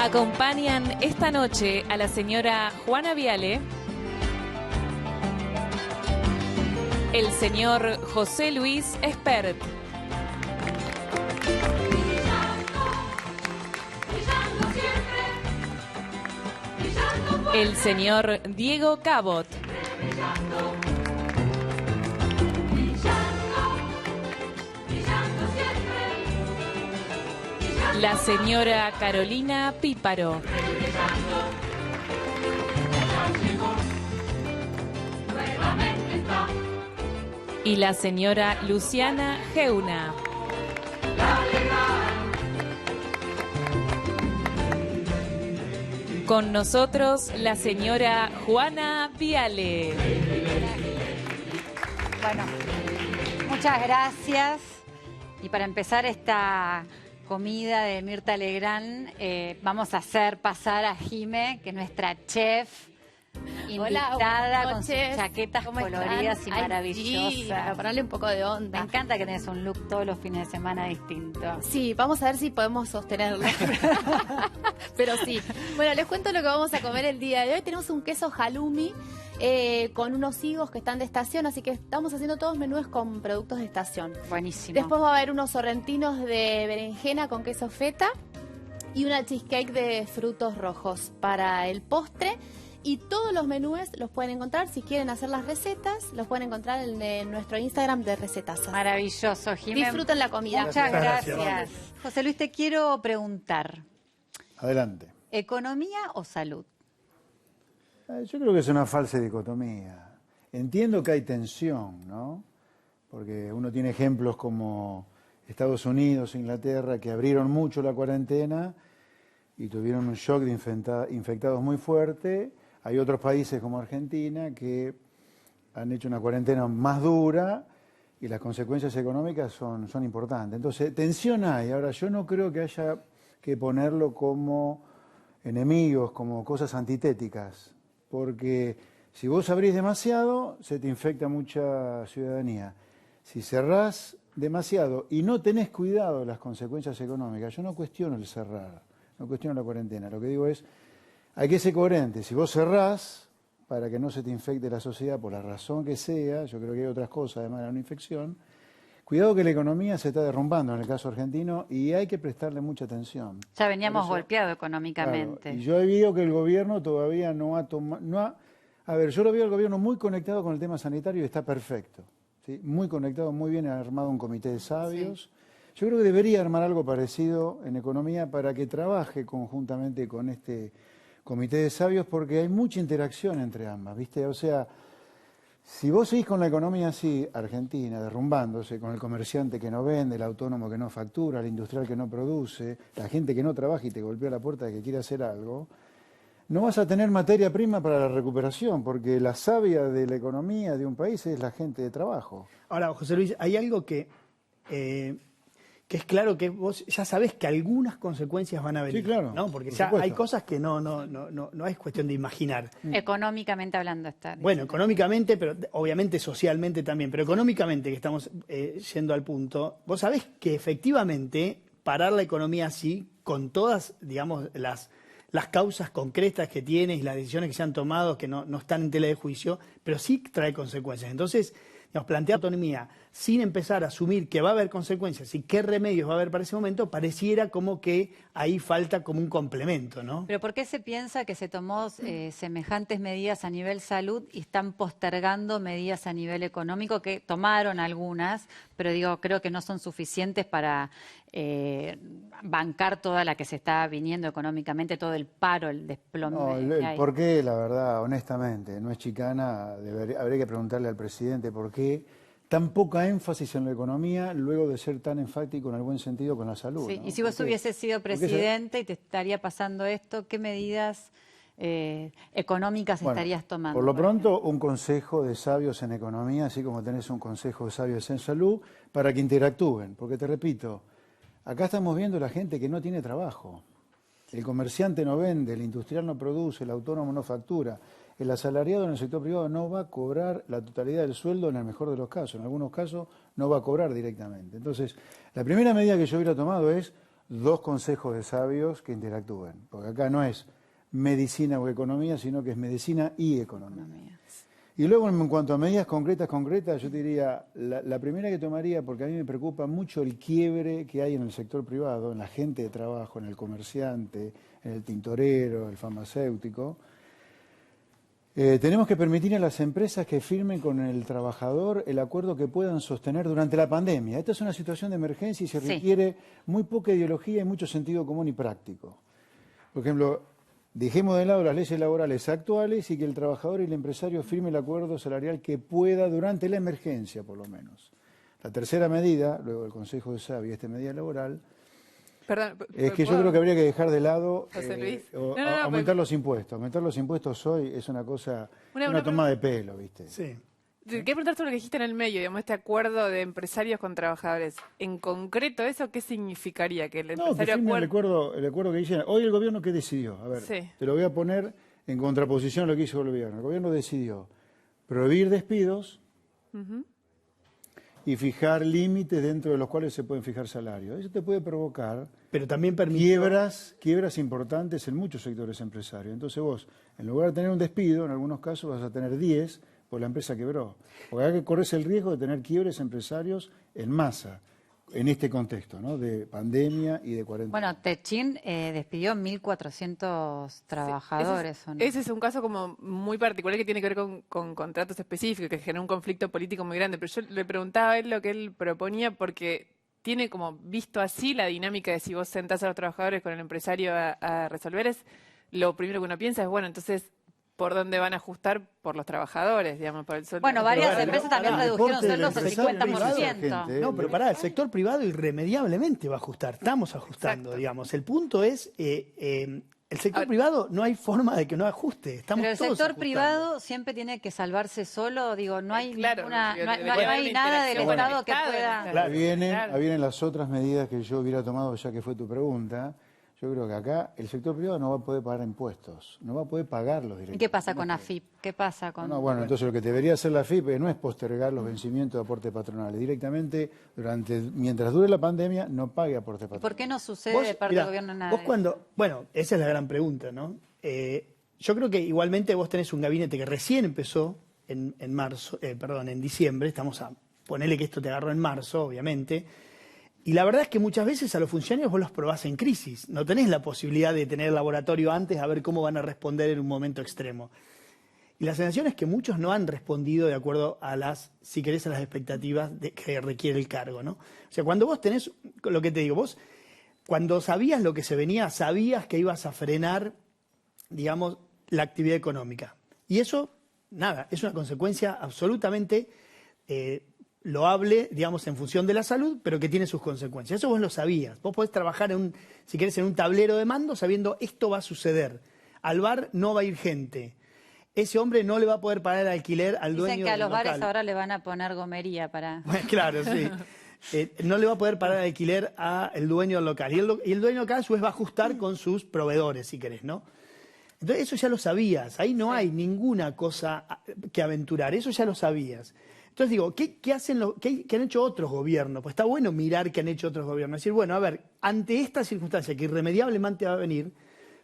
Acompañan esta noche a la señora Juana Viale, el señor José Luis Espert, el señor Diego Cabot, la señora Carolina Píparo y la señora Luciana Geuna. Con nosotros la señora Juana Viale. Bueno, muchas gracias. Y para empezar esta comida de Mirta Legrand, vamos a hacer pasar a Jime, que es nuestra chef invitada, con sus chaquetas coloridas y maravillosas. Sí, para ponerle un poco de onda. Me encanta que tenés un look todos los fines de semana distinto. Sí, vamos a ver si podemos sostenerlo. Pero sí. Bueno, les cuento lo que vamos a comer el día de hoy. Tenemos un queso halloumi con unos higos que están de estación, así que estamos haciendo todos menús con productos de estación. Buenísimo. Después va a haber unos sorrentinos de berenjena con queso feta y una cheesecake de frutos rojos para el postre. Y todos los menús los pueden encontrar, si quieren hacer las recetas, los pueden encontrar en nuestro Instagram de Recetasas. Maravilloso, Jimé. Disfruten la comida. Muchas gracias. José Luis, te quiero preguntar. Adelante. ¿Economía o salud? Yo creo que es una falsa dicotomía. Entiendo que hay tensión, ¿no? Porque uno tiene ejemplos como Estados Unidos, Inglaterra, que abrieron mucho la cuarentena y tuvieron un shock de infectados muy fuerte. Hay otros países como Argentina que han hecho una cuarentena más dura y las consecuencias económicas son importantes. Entonces, tensión hay. Ahora, yo no creo que haya que ponerlo como enemigos, como cosas antitéticas, porque si vos abrís demasiado, se te infecta mucha ciudadanía. Si cerrás demasiado y no tenés cuidado de las consecuencias económicas, yo no cuestiono el cerrar, no cuestiono la cuarentena. Lo que digo es, hay que ser coherente. Si vos cerrás para que no se te infecte la sociedad por la razón que sea, yo creo que hay otras cosas además de una infección, cuidado que la economía se está derrumbando en el caso argentino y hay que prestarle mucha atención. Ya veníamos golpeados económicamente. Claro, y yo he visto que el gobierno todavía no ha tomado... A ver, yo lo veo al gobierno muy conectado con el tema sanitario y está perfecto. ¿Sí? Muy conectado, muy bien, ha armado un comité de sabios. Sí. Yo creo que debería armar algo parecido en economía para que trabaje conjuntamente con este comité de sabios, porque hay mucha interacción entre ambas, ¿viste? O sea, si vos seguís con la economía así, Argentina, derrumbándose, con el comerciante que no vende, el autónomo que no factura, el industrial que no produce, la gente que no trabaja y te golpea la puerta de que quiere hacer algo, no vas a tener materia prima para la recuperación, porque la savia de la economía de un país es la gente de trabajo. Ahora, José Luis, hay algo que es claro que vos ya sabés que algunas consecuencias van a venir. Sí, claro. ¿No? Porque por ya supuesto. hay cosas que no es cuestión de imaginar. Económicamente hablando está. Bueno, económicamente, pero obviamente socialmente también. Pero económicamente, que estamos yendo al punto, vos sabés que efectivamente parar la economía así, con todas, digamos, las causas concretas que tiene y las decisiones que se han tomado, que no están en tela de juicio, pero sí trae consecuencias. Entonces, digamos, plantear autonomía sin empezar a asumir que va a haber consecuencias y qué remedios va a haber para ese momento, pareciera como que ahí falta como un complemento, ¿no? Pero ¿por qué se piensa que se tomó semejantes medidas a nivel salud y están postergando medidas a nivel económico, que tomaron algunas, pero digo, creo que no son suficientes para bancar toda la que se está viniendo económicamente, todo el paro, el desplome? No, el por qué, la verdad, honestamente, no es chicana, habría que preguntarle al presidente por qué tan poca énfasis en la economía luego de ser tan enfático en el buen sentido con la salud. Sí, ¿no? y si vos hubieses sido presidente y te estaría pasando esto, ¿qué medidas económicas estarías tomando? Por lo pronto, un consejo de sabios en economía, así como tenés un consejo de sabios en salud, para que interactúen. Porque te repito, acá estamos viendo la gente que no tiene trabajo. El comerciante no vende, el industrial no produce, el autónomo no factura. El asalariado en el sector privado no va a cobrar la totalidad del sueldo en el mejor de los casos. En algunos casos no va a cobrar directamente. Entonces, la primera medida que yo hubiera tomado es 2 consejos de sabios que interactúen, porque acá no es medicina o economía, sino que es medicina y economía. Y luego, en cuanto a medidas concretas, yo te diría, la primera que tomaría, porque a mí me preocupa mucho el quiebre que hay en el sector privado, en la gente de trabajo, en el comerciante, en el tintorero, el farmacéutico. Tenemos que permitir a las empresas que firmen con el trabajador el acuerdo que puedan sostener durante la pandemia. Esta es una situación de emergencia y se requiere muy poca ideología y mucho sentido común y práctico. Por ejemplo, dejemos de lado las leyes laborales actuales y que el trabajador y el empresario firme el acuerdo salarial que pueda durante la emergencia, por lo menos. La tercera medida, luego del Consejo de Sabios y esta medida laboral, Perdón, es que yo creo que habría que dejar de lado José Luis. aumentar los impuestos. Aumentar los impuestos hoy es una cosa, una tomada de pelo, ¿viste? Sí. Quiero preguntar sobre lo que dijiste en el medio, digamos, este acuerdo de empresarios con trabajadores. En concreto, ¿eso qué significaría? Que el No, que empresario firme el acuerdo que dice. Hoy el gobierno, ¿qué decidió? A ver, Sí. te lo voy a poner en contraposición a lo que hizo el gobierno. El gobierno decidió prohibir despidos y fijar límites dentro de los cuales se pueden fijar salarios. Eso te puede provocar Pero también permite... quiebras importantes en muchos sectores empresarios. Entonces vos, en lugar de tener un despido, en algunos casos vas a tener 10, porque la empresa quebró. Porque hay que correrse el riesgo de tener quiebres empresarios en masa, en este contexto, ¿no? De pandemia y de cuarentena. Bueno, Techin despidió 1.400 trabajadores. ¿o no? Ese es un caso como muy particular que tiene que ver con contratos específicos, que genera un conflicto político muy grande. Pero yo le preguntaba a él lo que él proponía porque tiene como visto así la dinámica de si vos sentás a los trabajadores con el empresario a resolver, es lo primero que uno piensa es, bueno, entonces, ¿por dónde van a ajustar? Por los trabajadores, digamos, por el sueldo. Bueno, varias Pero, empresas también pará, redujeron deporte sueldos del el sector 50%. No, pero pará, el sector privado irremediablemente va a ajustar. Estamos ajustando, Exacto. digamos. El punto es, el sector privado no hay forma de que no ajuste. Estamos Pero el todos sector ajustando. privado siempre tiene que salvarse solo, digo, no hay Claro, ninguna, digo, no, debería no haber hay una nada del interacción con el Estado que Estado, pueda... Claro. Claro. Ahí vienen las otras medidas que yo hubiera tomado, ya que fue tu pregunta. Yo creo que acá el sector privado no va a poder pagar impuestos, no va a poder pagarlos ¿Y directamente. qué pasa con AFIP? ¿Qué pasa con...? No, bueno, entonces lo que debería hacer la AFIP no es postergar los vencimientos de aportes patronales. Directamente, mientras dure la pandemia, no pague aportes patronales. ¿Por qué no sucede Vos, de parte mirá, del gobierno nada? vos de eso? cuando, bueno, esa es la gran pregunta, ¿no? Yo creo que igualmente vos tenés un gabinete que recién empezó en diciembre, estamos a ponerle que esto te agarró en marzo, obviamente, y la verdad es que muchas veces a los funcionarios vos los probás en crisis, no tenés la posibilidad de tener el laboratorio antes a ver cómo van a responder en un momento extremo. Y la sensación es que muchos no han respondido de acuerdo a si querés, a las expectativas que requiere el cargo, ¿no? O sea, cuando vos tenés, lo que te digo, vos, cuando sabías lo que se venía, sabías que ibas a frenar, digamos, la actividad económica. Y eso, nada, es una consecuencia absolutamente loable, digamos, en función de la salud, pero que tiene sus consecuencias. Eso vos lo sabías. Vos podés trabajar, si querés, en un tablero de mando sabiendo esto va a suceder. Al bar no va a ir gente. Ese hombre no le va a poder pagar el alquiler al dueño del Dicen que a los bares local. ahora le van a poner gomería para... Bueno, claro, sí. No le va a poder pagar el alquiler al dueño del local. Y el dueño local a su vez va a ajustar con sus proveedores, si querés, ¿no? Entonces eso ya lo sabías. Ahí no hay ninguna cosa que aventurar. Eso ya lo sabías. Entonces digo, ¿qué han hecho otros gobiernos? Pues está bueno mirar qué han hecho otros gobiernos. Decir, bueno, a ver, ante esta circunstancia que irremediablemente va a venir,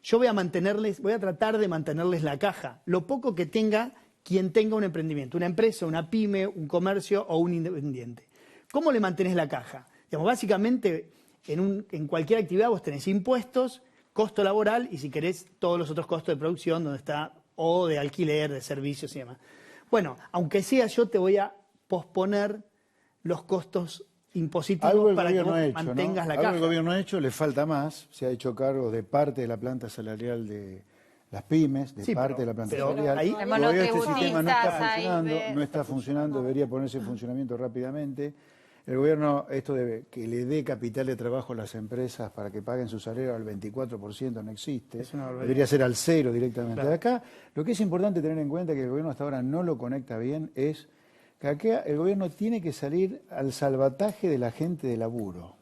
yo voy a tratar de mantenerles la caja. Lo poco que tenga quien tenga un emprendimiento, una empresa, una pyme, un comercio o un independiente. ¿Cómo le mantenés la caja? Digamos, básicamente, en cualquier actividad vos tenés impuestos, costo laboral y, si querés, todos los otros costos de producción, donde está, o de alquiler, de servicios y demás. Bueno, aunque sea, yo te voy a posponer los costos impositivos para que vos mantengas la caja. Algo el gobierno ha hecho, le falta más. Se ha hecho cargo de parte de la planta salarial de las pymes, de parte de la planta salarial. ahí- Todavía este sistema no está ahí funcionando, no está funcionando, debería ponerse en funcionamiento rápidamente. El gobierno, esto de que le dé capital de trabajo a las empresas para que paguen su salario al 24% no existe. Es una barbaridad. Debería ser al 0 directamente. Claro. De acá, lo que es importante tener en cuenta, que el gobierno hasta ahora no lo conecta bien, es que acá el gobierno tiene que salir al salvataje de la gente de laburo,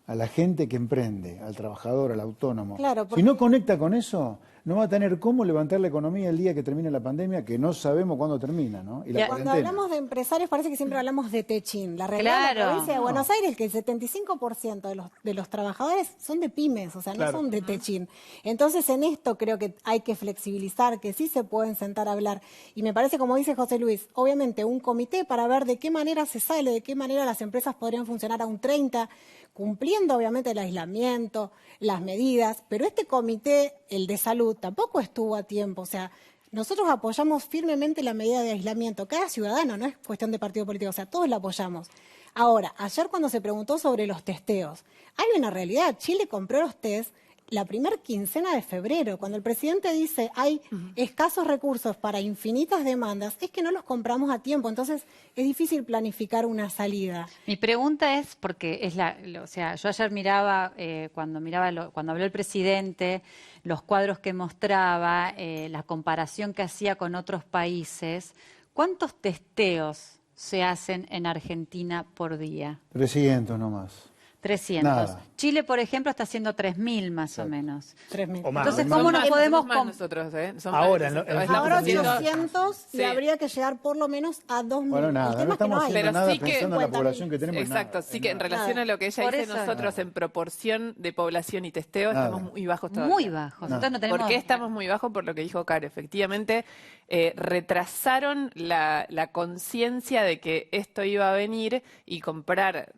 a la gente que emprende, al trabajador, al autónomo. Claro, porque- Si no conecta con eso, no va a tener cómo levantar la economía el día que termine la pandemia, que no sabemos cuándo termina, ¿no? Y la Cuando cuarentena. hablamos de empresarios parece que siempre hablamos de techín. La realidad de la Claro. provincia de Buenos Aires es que el 75% de los trabajadores son de pymes, o sea, no son de techín. Entonces, en esto creo que hay que flexibilizar, que sí se pueden sentar a hablar. Y me parece, como dice José Luis, obviamente un comité para ver de qué manera se sale, de qué manera las empresas podrían funcionar a un 30%, cumpliendo obviamente el aislamiento, las medidas, pero este comité, el de salud, tampoco estuvo a tiempo, o sea, nosotros apoyamos firmemente la medida de aislamiento, cada ciudadano, no es cuestión de partido político, o sea, todos la apoyamos. Ahora, ayer cuando se preguntó sobre los testeos, hay una realidad, Chile compró los test la primera quincena de febrero, cuando el presidente dice hay escasos recursos para infinitas demandas, es que no los compramos a tiempo, entonces es difícil planificar una salida. Mi pregunta es, porque o sea, yo ayer miraba, cuando habló el presidente, los cuadros que mostraba, la comparación que hacía con otros países, ¿cuántos testeos se hacen en Argentina por día? 300 nomás. 300. Nada. Chile, por ejemplo, está haciendo 3.000 más o menos. 3.000. O más. Entonces, Más. ¿cómo nos podemos... más nosotros, Son Ahora, más, ¿no? estamos Ahora haciendo- 800 y Sí. habría que llegar por lo menos a 2.000. Bueno, El nada, tema no es que no estamos hay. haciendo Pero nada sí que- pensando en la 50.000. población que tenemos. Exacto, nada, sí que en nada. relación a lo que ella Por dice, eso. nosotros en proporción de población y testeo Nada. estamos muy bajos todavía. Muy bajos. Entonces no tenemos... ¿Por qué estamos muy bajos? Por lo que dijo Caro. Efectivamente, retrasaron la conciencia de que esto iba a venir y comprar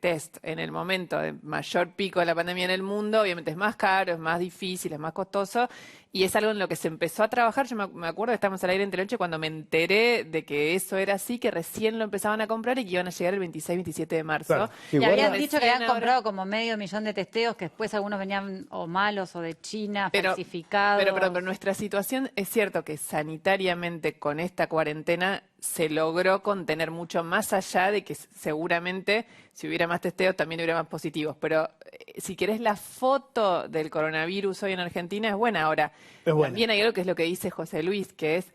test en el momento de mayor pico de la pandemia en el mundo, obviamente es más caro, es más difícil, es más costoso, y es algo en lo que se empezó a trabajar. Yo me acuerdo que estábamos al aire entre noche cuando me enteré de que eso era así, que recién lo empezaban a comprar y que iban a llegar el 26-27 de marzo. Claro. Sí, Y habían guarda- dicho que Recién habían ahora- comprado como 500.000 de testeos, que después algunos venían o malos o de China, falsificados. Pero nuestra situación es cierto que sanitariamente con esta cuarentena se logró contener mucho más allá de que seguramente si hubiera más testeos también hubiera más positivos. Pero si querés la foto del coronavirus hoy en Argentina es buena. Ahora, Es buena. también hay algo que es lo que dice José Luis, que es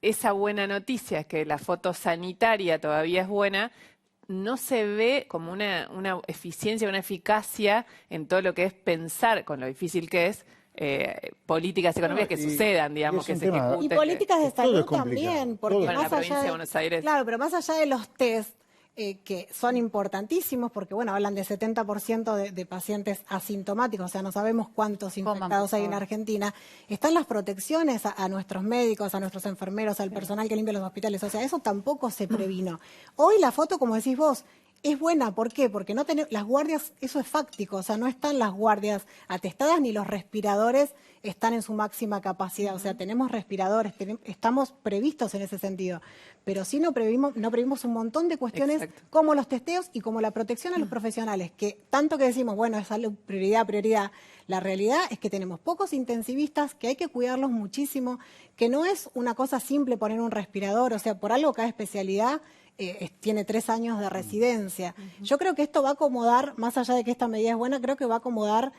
esa buena noticia, que la foto sanitaria todavía es buena, no se ve como una eficiencia, una eficacia en todo lo que es pensar, con lo difícil que es, políticas económicas que y- sucedan, y digamos, es que un se tema- ejecuten. Y políticas de todo es salud complicado, también, porque todo es Bueno, la más provincia allá de Buenos Aires. Claro, pero más allá de los test, que son importantísimos, porque bueno, hablan de 70% de pacientes asintomáticos, o sea, no sabemos cuántos Coman, infectados por hay en favor. Argentina. Están las protecciones a nuestros médicos, a nuestros enfermeros, al personal que limpia los hospitales, o sea, eso tampoco se previno. Hoy la foto, como decís vos, es buena, ¿por qué? Porque no tenemos las guardias, eso es fáctico, o sea, no están las guardias atestadas ni los respiradores están en su máxima capacidad, o sea, tenemos respiradores, estamos previstos en ese sentido, pero sí no previmos un montón de cuestiones Exacto. como los testeos y como la protección a los profesionales, que tanto que decimos, bueno, es salud, prioridad, la realidad es que tenemos pocos intensivistas, que hay que cuidarlos muchísimo, que no es una cosa simple poner un respirador, o sea, por algo cada especialidad tiene 3 años de residencia. Yo creo que esto va a acomodar, más allá de que esta medida es buena, creo que va a acomodar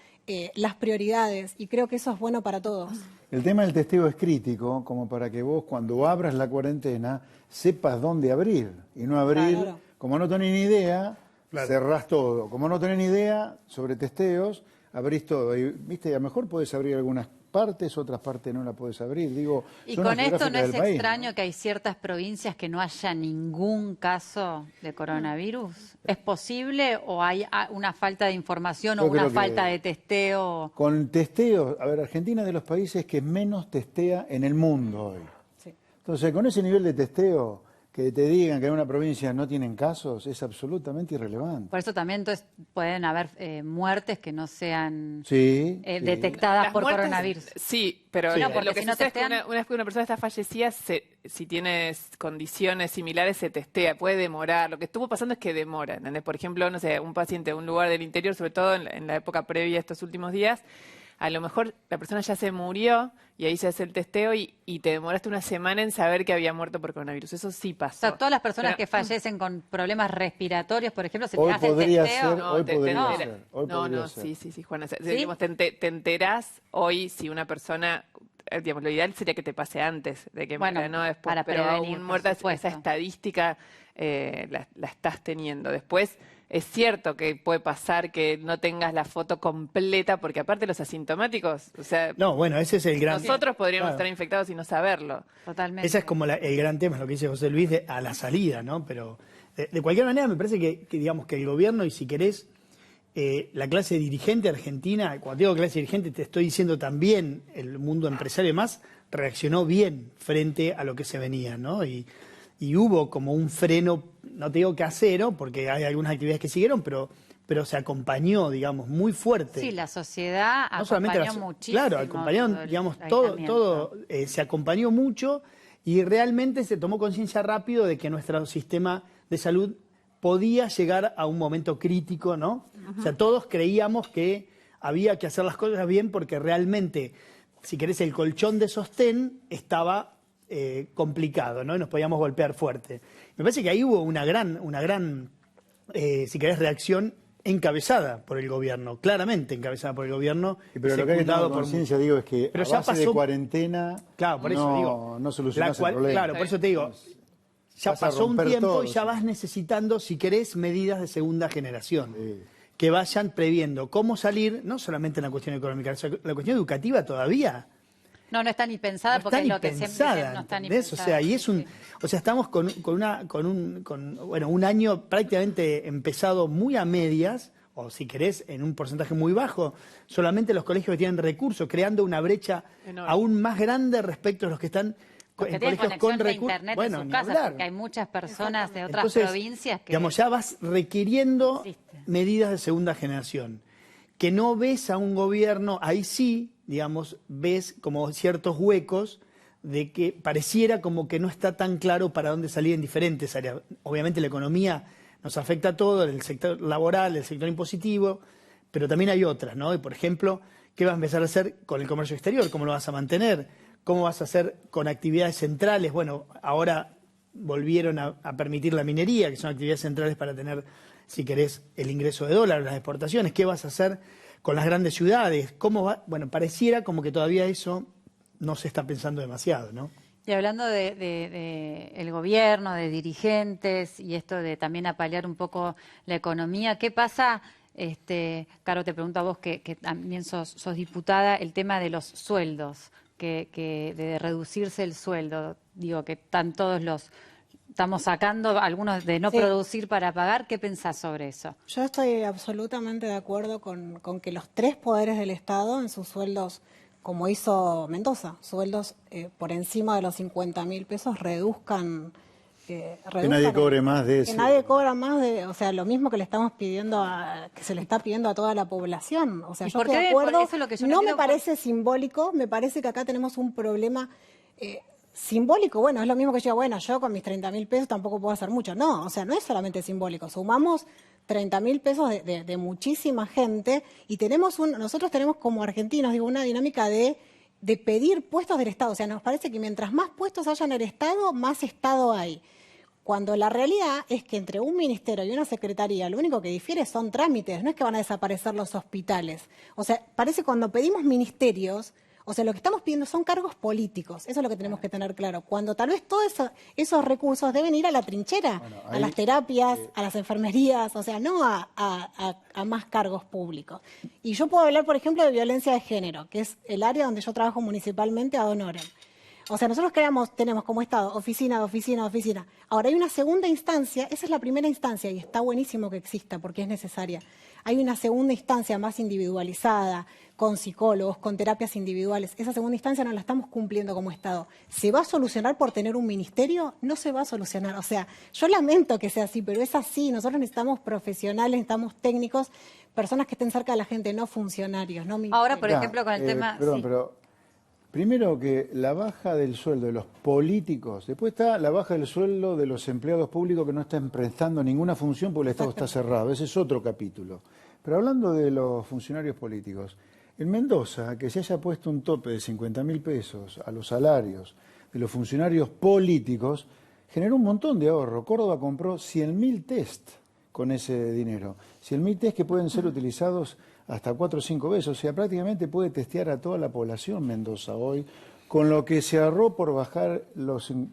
las prioridades y creo que eso es bueno para todos. El tema del testeo es crítico, como para que vos cuando abras la cuarentena sepas dónde abrir y no abrir, Claro. como no tenés ni idea, Claro. cerrás todo. Como no tenés ni idea sobre testeos, abrís todo. Y, viste, a lo mejor podés abrir algunas partes, otras partes no las podés abrir. Digo, Y zona con esto no geográfica es del país, extraño ¿no? que hay ciertas provincias que no haya ningún caso de coronavirus. ¿Es posible o hay una falta de información o Yo creo una que- falta de testeo? Con testeo, a ver, Argentina es de los países que menos testea en el mundo hoy. Sí. Entonces, con ese nivel de testeo, que te digan que en una provincia no tienen casos, es absolutamente irrelevante. Por eso también entonces pueden haber muertes que no sean Sí, sí. detectadas Las por muertes, coronavirus. Sí, pero Sí. No, lo porque que si no sucede es que testean- una vez que una persona está fallecida, si tienes condiciones similares, se testea, puede demorar. Lo que estuvo pasando es que demora, ¿entendés? Por ejemplo, no sé, un paciente de un lugar del interior, sobre todo en la época previa a estos últimos días, a lo mejor la persona ya se murió y ahí se hace el testeo y te demoraste una semana en saber que había muerto por coronavirus. Eso sí O pasó. sea, todas las personas Pero- que fallecen con problemas respiratorios, por ejemplo, se Hoy hacen podría testeo. ser, hoy podría entera- ser, hoy no, podría no, ser. sí, Juana. ¿Sí? Digamos, te enterás hoy si una persona, digamos, lo ideal sería que te pase antes de que Bueno, muera, no después. para pero prevenir, aún por muerta, supuesto. esa estadística la estás teniendo. Después, es cierto que puede pasar que no tengas la foto completa, porque aparte los asintomáticos, o sea, No, bueno, ese es el gran... nosotros podríamos Claro. estar infectados y no saberlo. Totalmente. Ese es como el gran tema, es lo que dice José Luis, a la salida, ¿no? Pero de cualquier manera me parece que digamos que el gobierno, y si querés, la clase dirigente argentina, cuando digo clase dirigente te estoy diciendo también el mundo empresario y demás, reaccionó bien frente a lo que se venía, ¿no? Y hubo como un freno, no te digo casero, porque hay algunas actividades que siguieron, pero se acompañó, digamos, muy fuerte. Sí, la sociedad No solamente acompañó muchísimo. claro, acompañaron, todo el digamos, todo aislamiento. se acompañó mucho y realmente se tomó conciencia rápido de que nuestro sistema de salud podía llegar a un momento crítico, ¿no? O sea, todos creíamos que había que hacer las cosas bien porque realmente, si querés, el colchón de sostén estaba complicado, ¿no? Y nos podíamos golpear fuerte. Me parece que ahí hubo una gran si querés, reacción encabezada por el gobierno, claramente encabezada por el gobierno. Pero lo que hay que tomar por conciencia, digo, es que Pero a ya base de pasó- cuarentena Claro, por eso no, digo. no solucionás el problema. Claro, por eso te digo, ya Vas a pasó un romper tiempo todo, y ya sí. vas necesitando, si querés, medidas de segunda generación. Que vayan previendo cómo salir, no solamente en la cuestión económica, la cuestión educativa todavía. No, no está ni pensada No porque está es ni lo que siempre pensada, dicen, no está ni ¿entendés? pensada. O sea, y es Sí, un, sí. o sea, estamos con un año prácticamente empezado muy a medias, o si querés, en un porcentaje muy bajo, solamente los colegios que tienen recursos, creando una brecha Enorme. aún más grande respecto a los que están Los que en tienen colegios conexión con de recursos. internet Bueno, en sus ni casas, hablar. porque hay muchas personas de otras Entonces, provincias que... digamos, ya vas requiriendo Existe. medidas de segunda generación. Que no ves a un gobierno, ahí sí, digamos, ves como ciertos huecos de que pareciera como que no está tan claro para dónde salir en diferentes áreas. Obviamente la economía nos afecta a todo, el sector laboral, el sector impositivo, pero también hay otras, ¿no? Y, por ejemplo, ¿qué vas a empezar a hacer con el comercio exterior? ¿Cómo lo vas a mantener? ¿Cómo vas a hacer con actividades centrales? Bueno, ahora volvieron a permitir la minería, que son actividades centrales para tener, si querés, el ingreso de dólares, las exportaciones. ¿Qué vas a hacer con las grandes ciudades? ¿Cómo va? Bueno, pareciera como que todavía eso no se está pensando demasiado, ¿no? Y hablando de el gobierno, de dirigentes y esto de también apalear un poco la economía, ¿qué pasa? Caro, te pregunto a vos que también sos diputada, el tema de los sueldos, que de reducirse el sueldo, digo que están todos estamos sacando algunos de no Sí. producir para pagar, ¿qué pensás sobre eso? Yo estoy absolutamente de acuerdo con que los tres poderes del Estado en sus sueldos, como hizo Mendoza, sueldos por encima de los 50.000 pesos reduzcan. Que nadie cobre más de Que eso. nadie cobra más de, o sea, lo mismo que le estamos pidiendo que se le está pidiendo a toda la población. O sea, ¿Y yo por estoy de qué? acuerdo. Eso es lo que yo no No me entiendo por- parece simbólico, me parece que acá tenemos un problema simbólico. Bueno, es lo mismo que yo, bueno, yo con mis 30.000 pesos tampoco puedo hacer mucho. No, o sea, no es solamente simbólico. Sumamos 30.000 pesos de muchísima gente y nosotros tenemos como argentinos, digo, una dinámica de pedir puestos del Estado. O sea, nos parece que mientras más puestos haya en el Estado, más Estado hay. Cuando la realidad es que entre un ministerio y una secretaría lo único que difiere son trámites, no es que van a desaparecer los hospitales. O sea, parece cuando pedimos ministerios, o sea, lo que estamos pidiendo son cargos políticos, eso es lo que tenemos que tener claro. Cuando tal vez todos esos recursos deben ir a la trinchera, a las terapias, a las enfermerías, o sea, no a más cargos públicos. Y yo puedo hablar, por ejemplo, de violencia de género, que es el área donde yo trabajo municipalmente ad honorem. O sea, nosotros tenemos como Estado oficina de oficina de oficina. Ahora hay una segunda instancia, esa es la primera instancia y está buenísimo que exista porque es necesaria. Hay una segunda instancia más individualizada, con psicólogos, con terapias individuales. Esa segunda instancia no la estamos cumpliendo como Estado. ¿Se va a solucionar por tener un ministerio? No se va a solucionar. O sea, yo lamento que sea así, pero es así. Nosotros necesitamos profesionales, necesitamos técnicos, personas que estén cerca de la gente, no funcionarios, no ministerios. Ahora, por ejemplo, con el tema... Perdón, sí. pero primero que la baja del sueldo de los políticos, después está la baja del sueldo de los empleados públicos que no están prestando ninguna función porque el Estado está cerrado. Ese es otro capítulo. Pero hablando de los funcionarios políticos, en Mendoza, que se haya puesto un tope de 50.000 pesos a los salarios de los funcionarios políticos, generó un montón de ahorro. Córdoba compró 100.000 test con ese dinero. 100.000 test que pueden ser utilizados hasta 4 o 5 veces. O sea, prácticamente puede testear a toda la población Mendoza hoy con lo que se ahorró por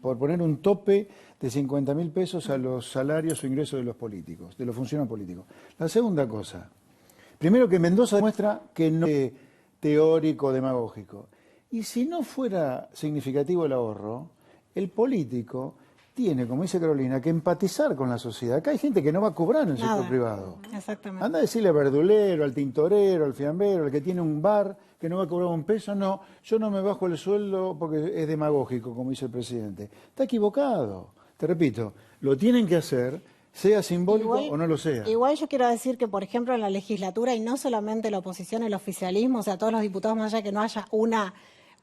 por poner un tope de 50.000 pesos a los salarios o ingresos de los políticos, de los funcionarios políticos. La segunda cosa, primero que Mendoza demuestra que no es teórico, demagógico. Y si no fuera significativo el ahorro, el político tiene, como dice Carolina, que empatizar con la sociedad. Acá hay gente que no va a cobrar en el sector privado. Exactamente. Anda a decirle al verdulero, al tintorero, al fiambero, al que tiene un bar, que no va a cobrar un peso. No, yo no me bajo el sueldo porque es demagógico, como dice el presidente. Está equivocado. Te repito, lo tienen que hacer, sea simbólico o no lo sea. Igual yo quiero decir que, por ejemplo, en la legislatura, y no solamente la oposición, el oficialismo, o sea, todos los diputados, más allá de que no haya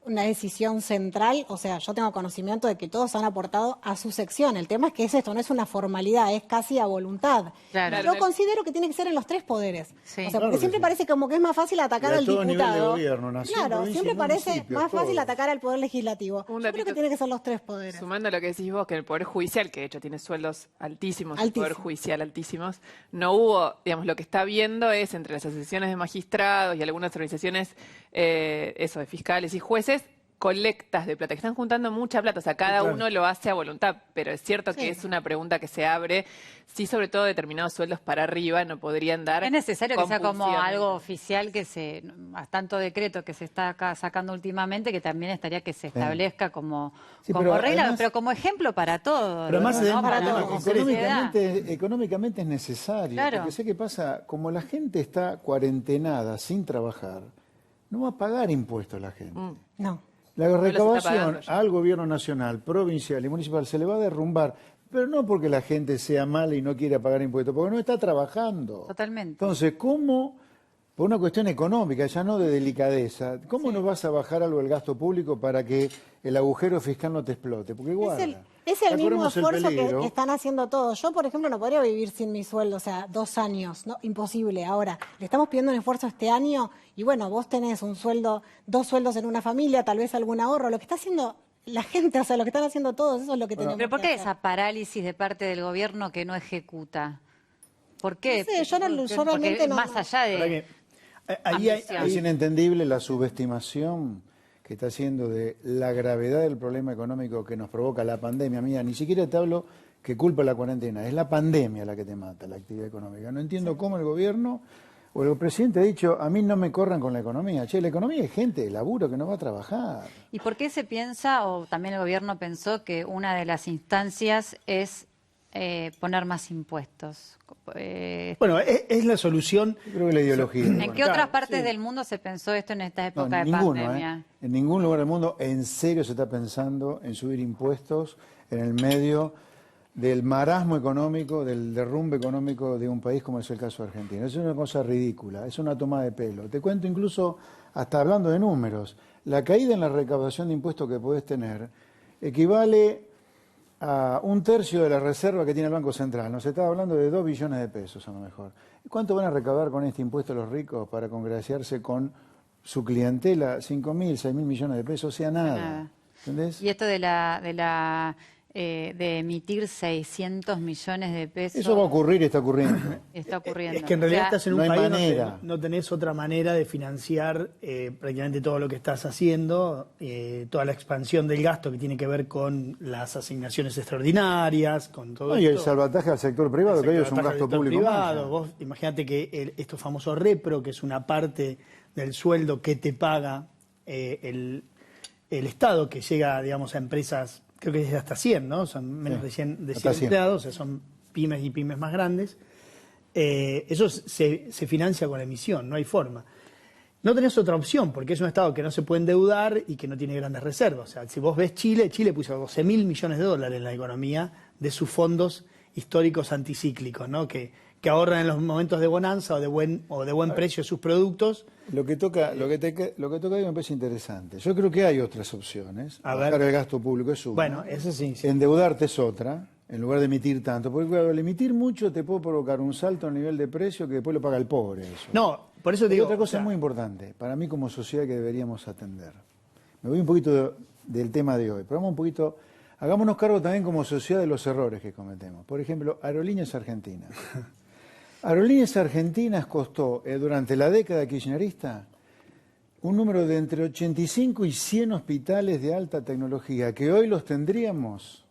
una decisión central, o sea, yo tengo conocimiento de que todos han aportado a su sección. El tema es que esto no es una formalidad, es casi a voluntad. Claro. Yo considero que tiene que ser en los tres poderes. Sí. O sea, porque siempre parece como que es más fácil atacar al todo nivel de diputado. gobierno, nación, Claro, provincia, siempre parece municipio, más fácil todo. atacar al poder legislativo. Un Yo creo que datito. tiene que ser los tres poderes. Sumando a lo que decís vos, que el Poder Judicial, que de hecho tiene sueldos altísimos, el Poder Altísimo. Judicial altísimos, no hubo, digamos, lo que está viendo es entre las asociaciones de magistrados y algunas organizaciones, de fiscales y jueces, colectas de plata, que están juntando mucha plata, o sea, cada uno lo hace a voluntad, pero es cierto que es una pregunta que se abre, si sobre todo determinados sueldos para arriba no podrían dar. Es necesario que sea como compulsivamente. algo oficial tanto decreto que se está acá sacando últimamente, que también estaría que se establezca como Sí, como pero regla, además- pero como ejemplo para todos. Pero además ¿no? para Para todos. la sociedad. Económicamente es necesario. Claro. Porque sé qué pasa, como la gente está cuarentenada sin trabajar, no va a pagar impuestos la gente. No. La los está recaudación pagando ya. al gobierno nacional, provincial y municipal se le va a derrumbar, pero no porque la gente sea mala y no quiera pagar impuestos, porque no está trabajando. Totalmente. Entonces, ¿cómo, por una cuestión económica, ya no de delicadeza, cómo no vas a bajar algo el gasto público para que el agujero fiscal no te explote? Porque guarda. Es el mismo Recordemos el esfuerzo que peligro. están haciendo todos. Yo, por ejemplo, no podría vivir sin mi sueldo, o sea, 2 años, ¿no? Imposible. Ahora, le estamos pidiendo un esfuerzo este año y bueno, vos tenés un sueldo, 2 sueldos en una familia, tal vez algún ahorro. Lo que está haciendo la gente, o sea, lo que están haciendo todos, eso es lo que tenemos Pero ¿por que qué hacer. esa parálisis de parte del gobierno que no ejecuta? ¿Por qué? No sé, yo Porque realmente no- más allá La verdad de... que, ahí hay- Ambición. Es inentendible la subestimación que está haciendo de la gravedad del problema económico que nos provoca la pandemia. Mira, ni siquiera te hablo que culpa la cuarentena, es la pandemia la que te mata, la actividad económica. No entiendo cómo el gobierno o el presidente ha dicho, a mí no me corran con la economía. Che, la economía es gente de laburo que no va a trabajar. ¿Y por qué se piensa, o también el gobierno pensó, que una de las instancias es poner más impuestos? bueno, es la solución. Yo creo que la ideología. ¿En bueno. qué otras Claro, partes sí. del mundo se pensó esto en esta No, época de ninguno, pandemia? En ningún lugar del mundo en serio se está pensando en subir impuestos en el medio del marasmo económico, del derrumbe económico de un país como es el caso de Argentina. Es una cosa ridícula, es una toma de pelo. Te cuento incluso, hasta hablando de números, la caída en la recaudación de impuestos que podés tener equivale a 1/3 de la reserva que tiene el Banco Central. Nos estaba hablando de 2 billones de pesos a lo mejor. ¿Cuánto van a recaudar con este impuesto los ricos para congraciarse con su clientela? 5.000, 6.000 millones de pesos, o sea, nada. ¿Entendés? Y esto de de emitir 600 millones de pesos Eso va a ocurrir y está ocurriendo. está ocurriendo. Es que en realidad O sea, estás en un no hay país manera. donde no tenés otra manera de financiar prácticamente todo lo que estás haciendo, toda la expansión del gasto que tiene que ver con las asignaciones extraordinarias, con todo No, y el esto. salvataje al sector privado, que hoy es un gasto público más. privado. Vos imagínate que esto famoso repro, que es una parte del sueldo que te paga el Estado, que llega, digamos, a empresas, creo que es hasta 100, ¿no? Son menos de 100, hasta 100 empleados, o sea, son pymes y pymes más grandes. Eso se financia con la emisión, no hay forma. No tenés otra opción, porque es un Estado que no se puede endeudar y que no tiene grandes reservas. O sea, si vos ves Chile puso 12.000 millones de dólares en la economía de sus fondos históricos anticíclicos, ¿no? Que ahorran en los momentos de bonanza o de buen precio sus productos. Lo que toca ahí me parece interesante. Yo creo que hay otras opciones. A Bajar ver. el gasto público es una. Bueno, eso sí. Endeudarte es otra, en lugar de emitir tanto. Porque claro, al emitir mucho te puede provocar un salto a nivel de precio que después lo paga el pobre. Eso. No, por eso te Y digo. otra cosa o sea, muy importante, para mí como sociedad que deberíamos atender. Me voy un poquito del tema de hoy, pero hagámonos cargo también como sociedad de los errores que cometemos. Por ejemplo, Aerolíneas Argentinas. Aerolíneas Argentinas costó durante la década kirchnerista un número de entre 85 y 100 hospitales de alta tecnología, que hoy los tendríamos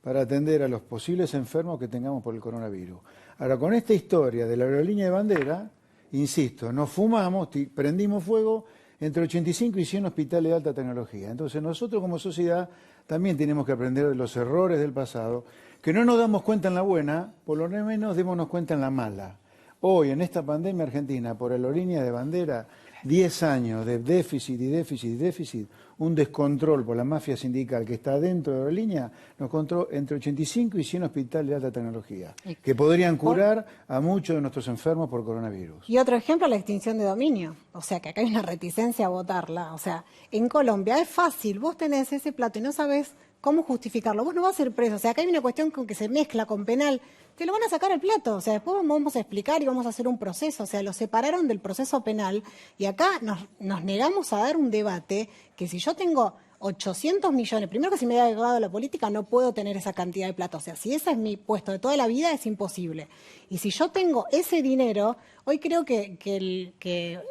para atender a los posibles enfermos que tengamos por el coronavirus. Ahora, con esta historia de la aerolínea de bandera, insisto, nos fumamos, prendimos fuego entre 85 y 100 hospitales de alta tecnología. Entonces nosotros como sociedad también tenemos que aprender de los errores del pasado, que no nos damos cuenta en la buena, por lo menos démonos cuenta en la mala. Hoy, en esta pandemia argentina, por aerolínea de bandera, 10 años de déficit y déficit y déficit, un descontrol por la mafia sindical que está dentro de la aerolínea, nos encontró entre 85 y 100 hospitales de alta tecnología, que podrían curar a muchos de nuestros enfermos por coronavirus. Y otro ejemplo, la extinción de dominio. O sea, que acá hay una reticencia a votarla. O sea, en Colombia es fácil, vos tenés ese plato y no sabés cómo justificarlo. Vos no vas a ser preso. O sea, acá hay una cuestión con que se mezcla con penal. Te lo van a sacar el plato. O sea, después vamos a explicar y vamos a hacer un proceso. O sea, lo separaron del proceso penal y acá nos negamos a dar un debate que si yo tengo 800 millones, primero que si me he llegado a la política no puedo tener esa cantidad de plata. O sea, si ese es mi puesto de toda la vida es imposible. Y si yo tengo ese dinero, hoy creo que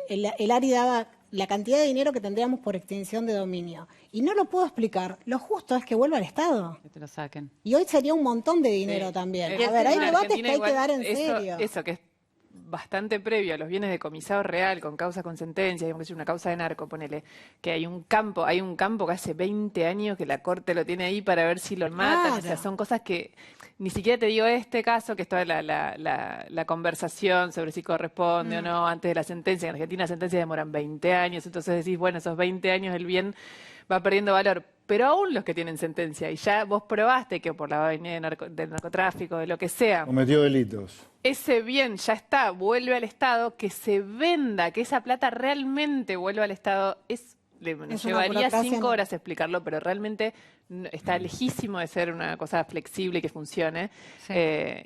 el ARI daba la cantidad de dinero que tendríamos por extinción de dominio. Y no lo puedo explicar. Lo justo es que vuelva al Estado. Que te lo saquen. Y hoy sería un montón de dinero también. A ver, hay debates que hay que dar en serio. Eso que es bastante previo a los bienes decomisados real, con causa con sentencia, digamos que es una causa de narco, ponele, que hay un campo que hace 20 años que la Corte lo tiene ahí para ver si lo matan. Claro. O sea, son cosas que ni siquiera te digo este caso, que es toda la conversación sobre si corresponde o no antes de la sentencia. En Argentina las sentencias demoran 20 años, entonces decís, bueno, esos 20 años el bien va perdiendo valor. Pero aún los que tienen sentencia, y ya vos probaste que por la vaina del narcotráfico, de lo que sea, Cometió delitos. ese bien ya está, vuelve al Estado, que se venda, que esa plata realmente vuelva al Estado, nos Es una llevaría burocracia 5 enorme. horas explicarlo, pero realmente está lejísimo de ser una cosa flexible y que funcione. Sí.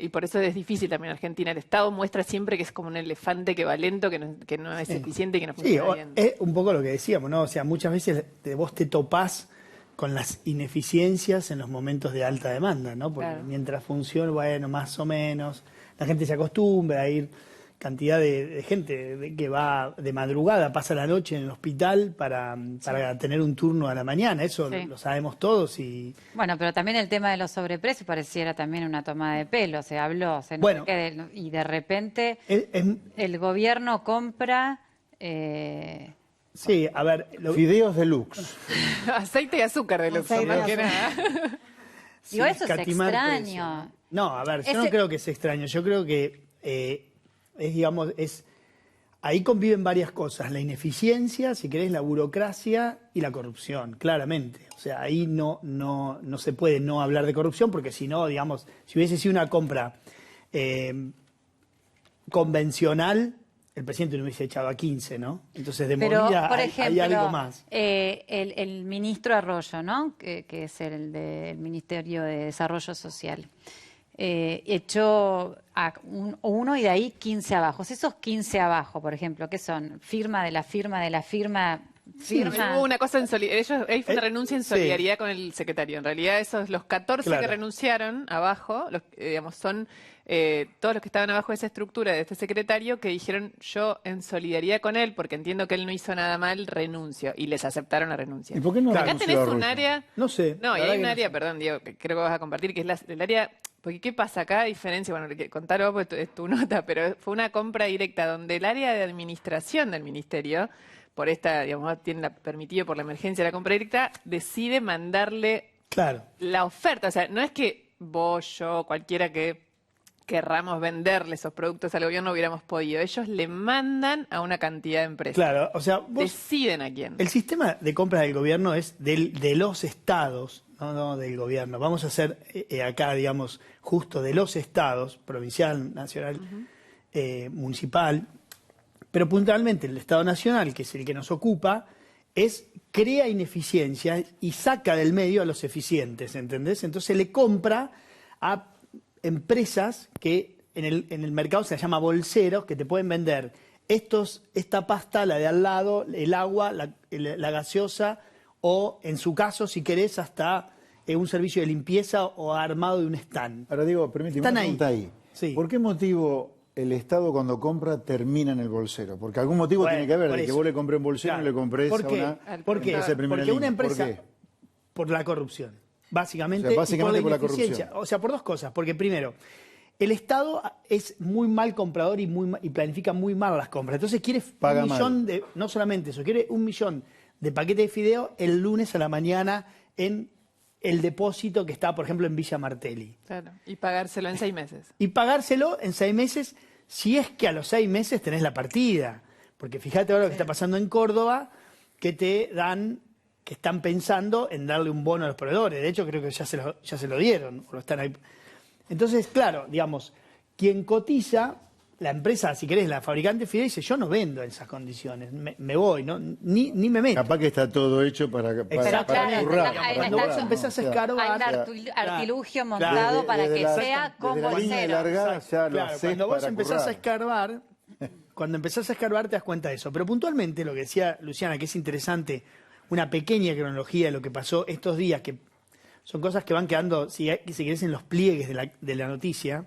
Y por eso es difícil también en Argentina. El Estado muestra siempre que es como un elefante que va lento, que no es eficiente y que no Sí, funciona bien. es un poco lo que decíamos, ¿no? O sea, muchas veces vos te topás con las ineficiencias en los momentos de alta demanda, ¿no? Porque Claro. mientras funciona, bueno, más o menos, la gente se acostumbra a ir, cantidad de gente que va de madrugada, pasa la noche en el hospital para tener un turno a la mañana, eso Sí. lo sabemos todos y... Bueno, pero también el tema de los sobreprecios pareciera también una toma de pelo. Se habló, se no Bueno. sé qué, y de repente es- el gobierno compra... sí, a ver... Fideos deluxe. Aceite y azúcar de lujo, Aceite y más que nada. Digo, eso es escatimar extraño. precio. No, a ver, yo no Ese- creo que sea extraño. Yo creo que ahí conviven varias cosas. La ineficiencia, si querés, la burocracia y la corrupción, claramente. O sea, ahí no se puede no hablar de corrupción porque si no, digamos, si hubiese sido una compra convencional, el presidente no hubiese echado a 15, ¿no? Entonces, de Pero, movida por hay ejemplo, algo más. El ministro Arroyo, ¿no? Que es el del Ministerio de Desarrollo Social, echó a uno y de ahí 15 abajo. Esos 15 abajo, por ejemplo, ¿qué son? Firma de la firma de la firma. Hubo una cosa en ahí fue una renuncia en sí. solidaridad con el secretario. En realidad, esos los 14 Claro. que renunciaron abajo, digamos, son todos los que estaban abajo de esa estructura de este secretario que dijeron yo en solidaridad con él, porque entiendo que él no hizo nada mal, renuncio. Y les aceptaron la renuncia. ¿Y por qué no Acá renunció tenés Arroyo? un área. No sé. No, y la verdad hay un que no área, sé. perdón, Diego, que creo que vas a compartir, que es el área. Porque, ¿qué pasa acá? A diferencia, bueno, contalo vos, porque es tu nota, pero fue una compra directa donde el área de administración del ministerio, por esta, digamos, tiene permitido por la emergencia la compra directa, decide mandarle Claro. la oferta. O sea, no es que vos, yo, cualquiera que querramos venderle esos productos al gobierno hubiéramos podido. Ellos le mandan a una cantidad de empresas. Claro, o sea, vos... Deciden a quién. El sistema de compras del gobierno es de los estados, no del gobierno. Vamos a hacer acá, digamos, justo de los estados, provincial, nacional, municipal, pero puntualmente el Estado Nacional, que es el que nos ocupa, crea ineficiencia y saca del medio a los eficientes, ¿entendés? Entonces le compra a empresas que en el mercado se llama bolseros, que te pueden vender esta pasta, la de al lado, el agua, la gaseosa, o en su caso, si querés, hasta un servicio de limpieza o armado de un stand. Ahora digo, permíteme Están una ahí. pregunta ahí. Sí. ¿Por qué motivo el Estado cuando compra termina en el bolsero? Porque algún motivo Bueno, tiene que haber por de que eso. vos le compré un bolsero y no le compré ¿Por a qué? una ¿Por qué? empresa de primera Porque una línea. ¿Por empresa, qué? por la corrupción, básicamente, O sea, básicamente y por la ineficiencia. corrupción. O sea, por dos cosas. Porque primero, el Estado es muy mal comprador y planifica muy mal las compras. Entonces quiere Paga un mal. millón de, no solamente eso, quiere 1 millón de paquetes de fideo el lunes a la mañana en el depósito que está, por ejemplo, en Villa Martelli. Claro. Y pagárselo en 6 meses. Y pagárselo en 6 meses, si es que a los 6 meses tenés la partida. Porque fíjate ahora lo que está pasando en Córdoba, que están pensando en darle un bono a los proveedores. De hecho, creo que ya se lo dieron. O lo están ahí. Entonces, claro, digamos, quien cotiza, la empresa, si querés, la fabricante fideo, dice, yo no vendo en esas condiciones, me voy, ¿no? ni me meto. Capaz que está todo hecho para Exacto. claro, currar. ahí Cuando está. vos empezás a Hay escarbar... un artilugio Claro. montado para Desde que la- sea con desde la línea de bolsero. largada ya lo Claro, haces cuando vos para empezás currar. a escarbar, te das cuenta de eso. Pero puntualmente lo que decía Luciana, que es interesante, una pequeña cronología de lo que pasó estos días, que son cosas que van quedando, si querés, en los pliegues de la noticia,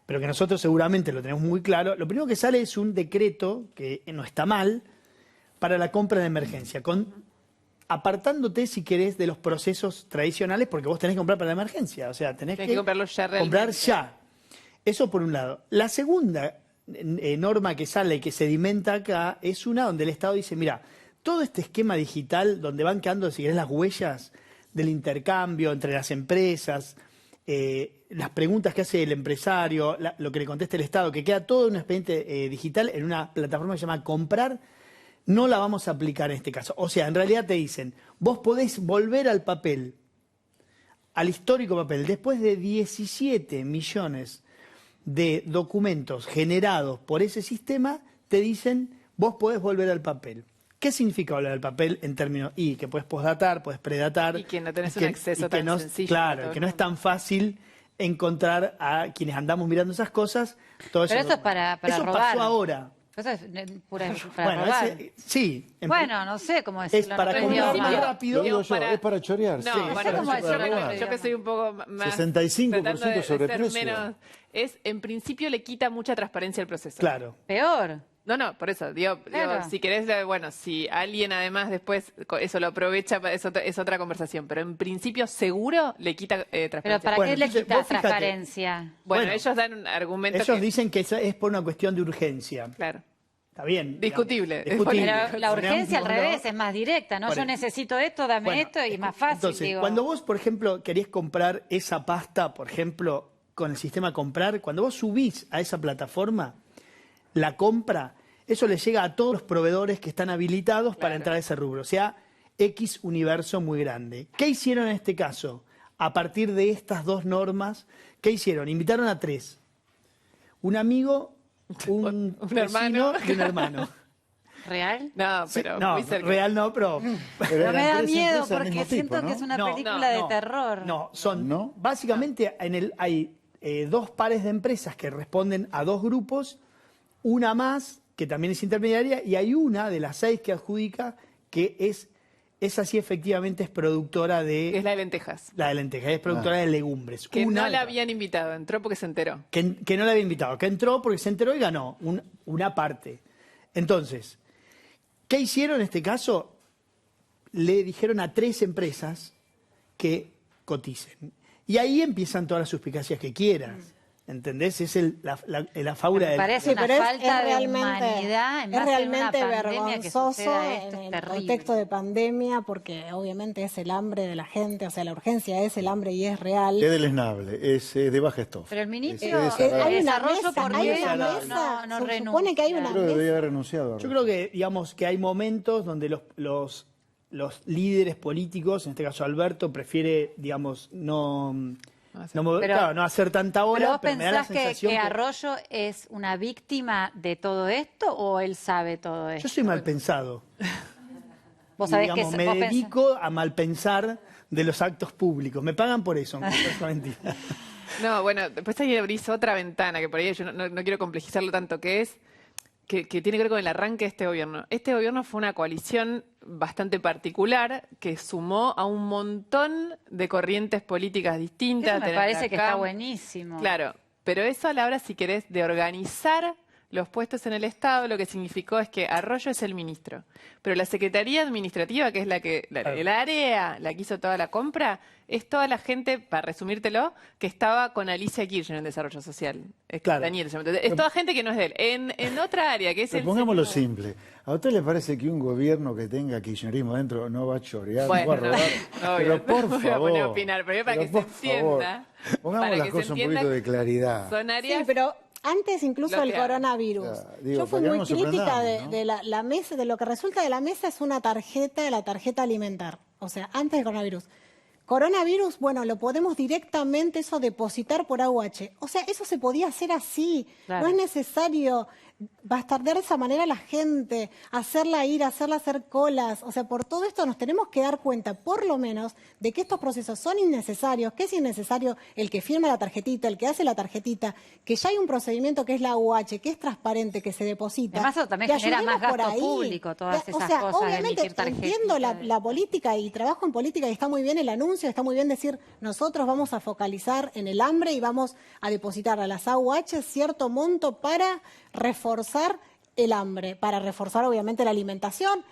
pero que nosotros seguramente lo tenemos muy claro. Lo primero que sale es un decreto, que no está mal, para la compra de emergencia, apartándote, si querés, de los procesos tradicionales, porque vos tenés que comprar para la emergencia. O sea, tenés Tenés que comprarlo ya realmente. comprar ya. Eso por un lado. La segunda norma que sale y que sedimenta acá es una donde el Estado dice, mira, todo este esquema digital donde van quedando, si querés, las huellas del intercambio entre las empresas, las preguntas que hace el empresario, lo que le contesta el Estado, que queda todo en un expediente digital en una plataforma que se llama Comprar, no la vamos a aplicar en este caso. O sea, en realidad te dicen, vos podés volver al papel, al histórico papel, después de 17 millones de documentos generados por ese sistema, te dicen, vos podés volver al papel. ¿Qué significa volver al papel en términos? Y que puedes postdatar, puedes predatar. Y que no tenés un que- acceso y que tan no- sencillo. Claro, todo que el no es mundo. tan fácil encontrar a quienes andamos mirando esas cosas. Todo Pero eso es para eso robar. pasó ahora. Eso es para Bueno, robar. sí. Bueno, no sé cómo decirlo. para en otro comprar idioma. más rápido. Lo digo Digamos, yo, para- es para chorear. No, sí, no bueno, sé cómo es decirlo para en otro robar. yo que soy un poco más... 65% tratando de ser sobreprecio. menos- en principio le quita mucha transparencia al proceso. Claro. Peor. No, por eso, digo, Claro. si querés, bueno, si alguien además después eso lo aprovecha, es otra conversación, pero en principio seguro le quita Pero transparencia. ¿para Bueno, qué le entonces, quitas vos fíjate. transparencia? Bueno, ellos dan un argumento Ellos que... dicen que es por una cuestión de urgencia. Claro. Está bien. Discutible. digamos. Discutible. Pero la urgencia al Pongámoslo- revés es más directa, ¿no? Por Yo eso. necesito esto, dame Bueno, esto y es más fácil, Entonces, digo. cuando vos, por ejemplo, querías comprar esa pasta, por ejemplo, con el sistema Comprar, cuando vos subís a esa plataforma la compra, eso le llega a todos los proveedores que están habilitados para Claro. entrar a ese rubro. O sea, X universo muy grande. ¿Qué hicieron en este caso? A partir de estas dos normas, ¿qué hicieron? Invitaron a 3. Un amigo, un vecino hermano. y un hermano. ¿Real? No, Sí, pero no, muy cerca. real no, pero... Pero Pero eran me da tres miedo empresas al porque mismo siento tipo, que ¿no? es una No, película de no, terror. No, son ¿No? básicamente hay 2 pares de empresas que responden a 2 grupos, una más que también es intermediaria y hay una de las 6 que adjudica que esa sí efectivamente es productora Es de la de lentejas. la de lentejas, es productora de legumbres. Que Una no la habían invitado, entró porque se enteró. que no la había invitado, que entró porque se enteró y ganó una parte. Entonces, ¿qué hicieron en este caso? Le dijeron a 3 empresas que coticen. Y ahí empiezan todas las suspicacias que quieras. ¿Entendés? Es la fábula Me del... parece una pero falta de realmente, humanidad en es más en una realmente pandemia que vergonzoso suceda esto, en es el terrible. contexto de pandemia, porque obviamente es el hambre de la gente, o sea, la urgencia es el hambre y es real. Es deleznable, es de baja estofa. Pero el ministro Es desagradable. Hay una desarrollo mesa, por hay qué una no- mesa, no se renuncia. supone que hay una Creo que mesa. debería haber renunciado. Yo creo que, digamos, que hay momentos donde los líderes políticos, en este caso Alberto, prefiere, digamos, no hacer tanta ¿Pero hora, vos pero me da la pensás sensación que Arroyo es una víctima de todo esto o él sabe todo esto? Yo soy mal pensado. Vos Y, sabés que digamos, me vos pensás- dedico a malpensar de los actos públicos. Me pagan por eso, aunque eso es mentira. No, bueno, después ahí abrís otra ventana, que por ahí yo no quiero complejizarlo tanto, que es que tiene que ver con el arranque de este gobierno. Este gobierno fue una coalición bastante particular que sumó a un montón de corrientes políticas distintas. Eso me Tenés parece la que está CAM. buenísimo. Claro, Pero eso a la hora, si querés, de organizar los puestos en el Estado, lo que significó es que Arroyo es el ministro, pero la Secretaría Administrativa, que es el área, la que hizo toda la compra, es toda la gente, para resumírtelo, que estaba con Alicia Kirchner en Desarrollo Social. Claro. Daniel, es toda gente que no es de él. En otra área, que es el... Pongámoslo simple. ¿A usted le parece que un gobierno que tenga kirchnerismo dentro no va a chorear, Bueno, no va a robar? obvio, Pero por no me voy a favor. poner a opinar, pero para que se entienda. Pongamos para las que se cosas un entienda, poquito de claridad. Son Sí, áreas... pero antes incluso Lo del que hay. coronavirus. Digo, Yo fui para que no muy nos crítica sorprendamos, de la mesa, de lo que resulta de la mesa es una tarjeta, la tarjeta alimentar. O sea, antes del coronavirus. Coronavirus, bueno, lo podemos directamente eso depositar por AUH. O sea, eso se podía hacer así. Claro. No es necesario bastardear de esa manera a la gente, hacerla ir, hacerla hacer colas. O sea, por todo esto nos tenemos que dar cuenta, por lo menos, de que estos procesos son innecesarios, que es innecesario el que firma la tarjetita, el que hace la tarjetita, que ya hay un procedimiento que es la AUH, que es transparente, que se deposita. Además, eso también que genera más ayudemos por gasto ahí. público, todas O esas sea, cosas de obviamente emitir tarjetitas. entiendo la política y trabajo en política y está muy bien el anuncio, está muy bien decir, nosotros vamos a focalizar en el hambre y vamos a depositar a las AUH cierto monto para reforzar el hambre, para reforzar obviamente la alimentación.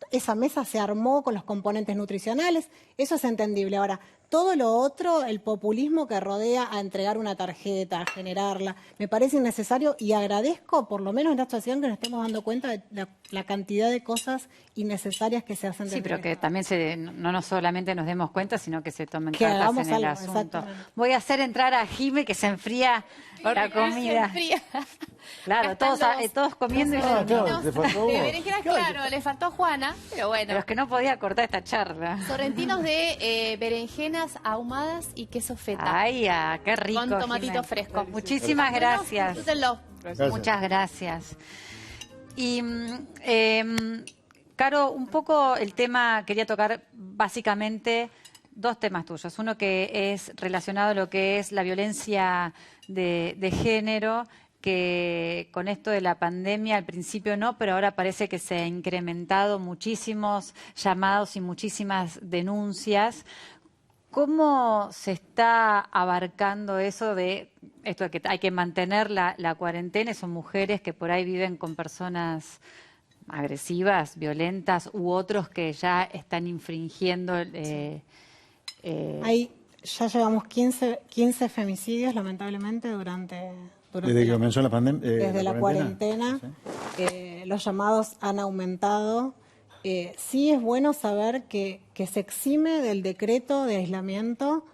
Esa mesa se armó con los componentes nutricionales, eso es entendible. Ahora, todo lo otro, el populismo que rodea a entregar una tarjeta, a generarla, me parece innecesario y agradezco, por lo menos en esta situación, que nos estemos dando cuenta de la cantidad de cosas innecesarias que se hacen. Sí, desde pero el que Estado. también no solamente nos demos cuenta, sino que se tomen Que cartas hagamos en el algo, asunto. exactamente. Voy a hacer entrar a Jime que se enfría la comida. Claro, Acá están todos comiendo y Ah, yo claro, no. te faltó vos. Berenjenas, claro, le faltó a Juana, pero bueno. Pero es que no podía cortar esta charla. Sorrentinos de berenjenas ahumadas y queso feta. Ay, qué rico. Con tomatito Jime. fresco. Muchísimas Bueno, gracias. disfrútenlo. Gracias. Muchas gracias. Y, Caro, un poco el tema, quería tocar básicamente dos temas tuyos. Uno que es relacionado a lo que es la violencia de género, que con esto de la pandemia al principio no, pero ahora parece que se ha incrementado muchísimos llamados y muchísimas denuncias. ¿Cómo se está abarcando eso de esto de que hay que mantener la cuarentena? Son mujeres que por ahí viven con personas agresivas, violentas, u otros que ya están infringiendo. Ahí ya llevamos 15 femicidios, lamentablemente, durante Desde que comenzó la pandemia. desde la cuarentena. Sí. Los llamados han aumentado. Sí es bueno saber que se exime del decreto de aislamiento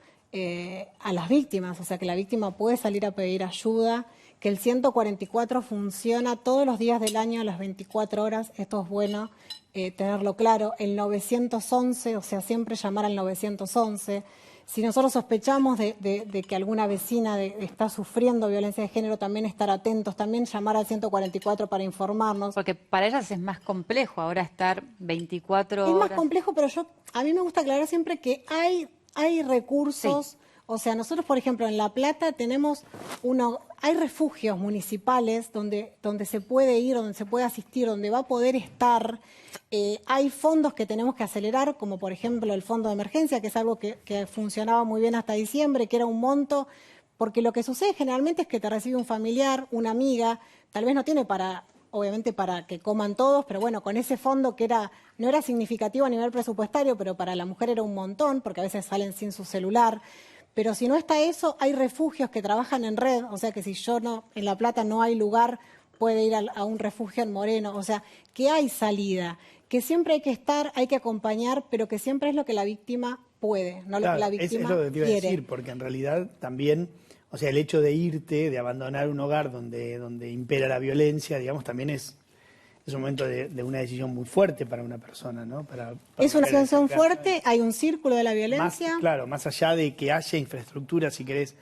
a las víctimas, o sea que la víctima puede salir a pedir ayuda, que el 144 funciona todos los días del año a las 24 horas, esto es bueno tenerlo claro. El 911, o sea, siempre llamar al 911. Si nosotros sospechamos de que alguna vecina está sufriendo violencia de género, también estar atentos, también llamar al 144 para informarnos. Porque para ellas es más complejo ahora estar 24 horas. Es más complejo, pero a mí me gusta aclarar siempre que hay recursos. Sí. O sea, nosotros, por ejemplo, en La Plata tenemos hay refugios municipales donde se puede ir, donde se puede asistir, donde va a poder estar. Hay fondos que tenemos que acelerar, como por ejemplo el fondo de emergencia, que es algo que funcionaba muy bien hasta diciembre, que era un monto, porque lo que sucede generalmente es que te recibe un familiar, una amiga, tal vez no tiene obviamente para que coman todos, pero bueno, con ese fondo que no era significativo a nivel presupuestario, pero para la mujer era un montón, porque a veces salen sin su celular. Pero si no está eso, hay refugios que trabajan en red, o sea que si en La Plata no hay lugar, puede ir a un refugio en Moreno, o sea, que hay salida, que siempre hay que estar, hay que acompañar, pero que siempre es lo que la víctima puede, no lo que la víctima es lo que te iba a quiere. decir, porque en realidad también, o sea, el hecho de irte, de abandonar un hogar donde impera la violencia, digamos, también es un momento de una decisión muy fuerte para una persona, ¿no? Es una decisión claro, fuerte, hay un círculo de la violencia. Claro, más allá de que haya infraestructura, si querés,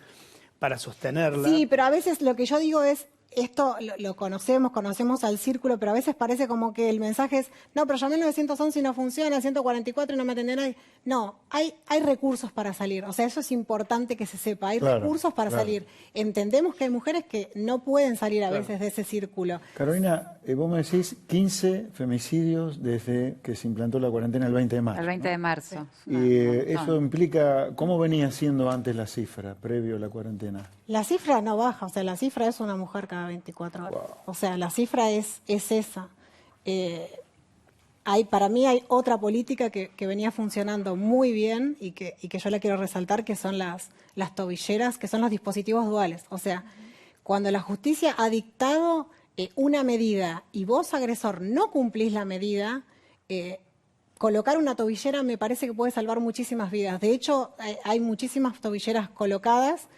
para sostenerla. Sí, pero a veces lo que yo digo es, esto lo conocemos al círculo, pero a veces parece como que el mensaje es, no, pero llamé al 911 y no funciona, 144 y no me atendió nadie. No, hay recursos para salir, o sea, eso es importante que se sepa, hay recursos para salir. Entendemos que hay mujeres que no pueden salir a veces de ese círculo. Carolina, vos me decís 15 femicidios desde que se implantó la cuarentena el 20 de marzo. El 20 de marzo. Y eso implica, ¿cómo venía siendo antes la cifra, previo a la cuarentena? La cifra no baja, o sea, la cifra es una mujer cada 24 horas. Wow. O sea, la cifra es esa. Para mí hay otra política que venía funcionando muy bien y que yo la quiero resaltar, que son las tobilleras, que son los dispositivos duales. O sea, cuando la justicia ha dictado una medida y vos, agresor, no cumplís la medida, colocar una tobillera me parece que puede salvar muchísimas vidas. De hecho, hay muchísimas tobilleras colocadas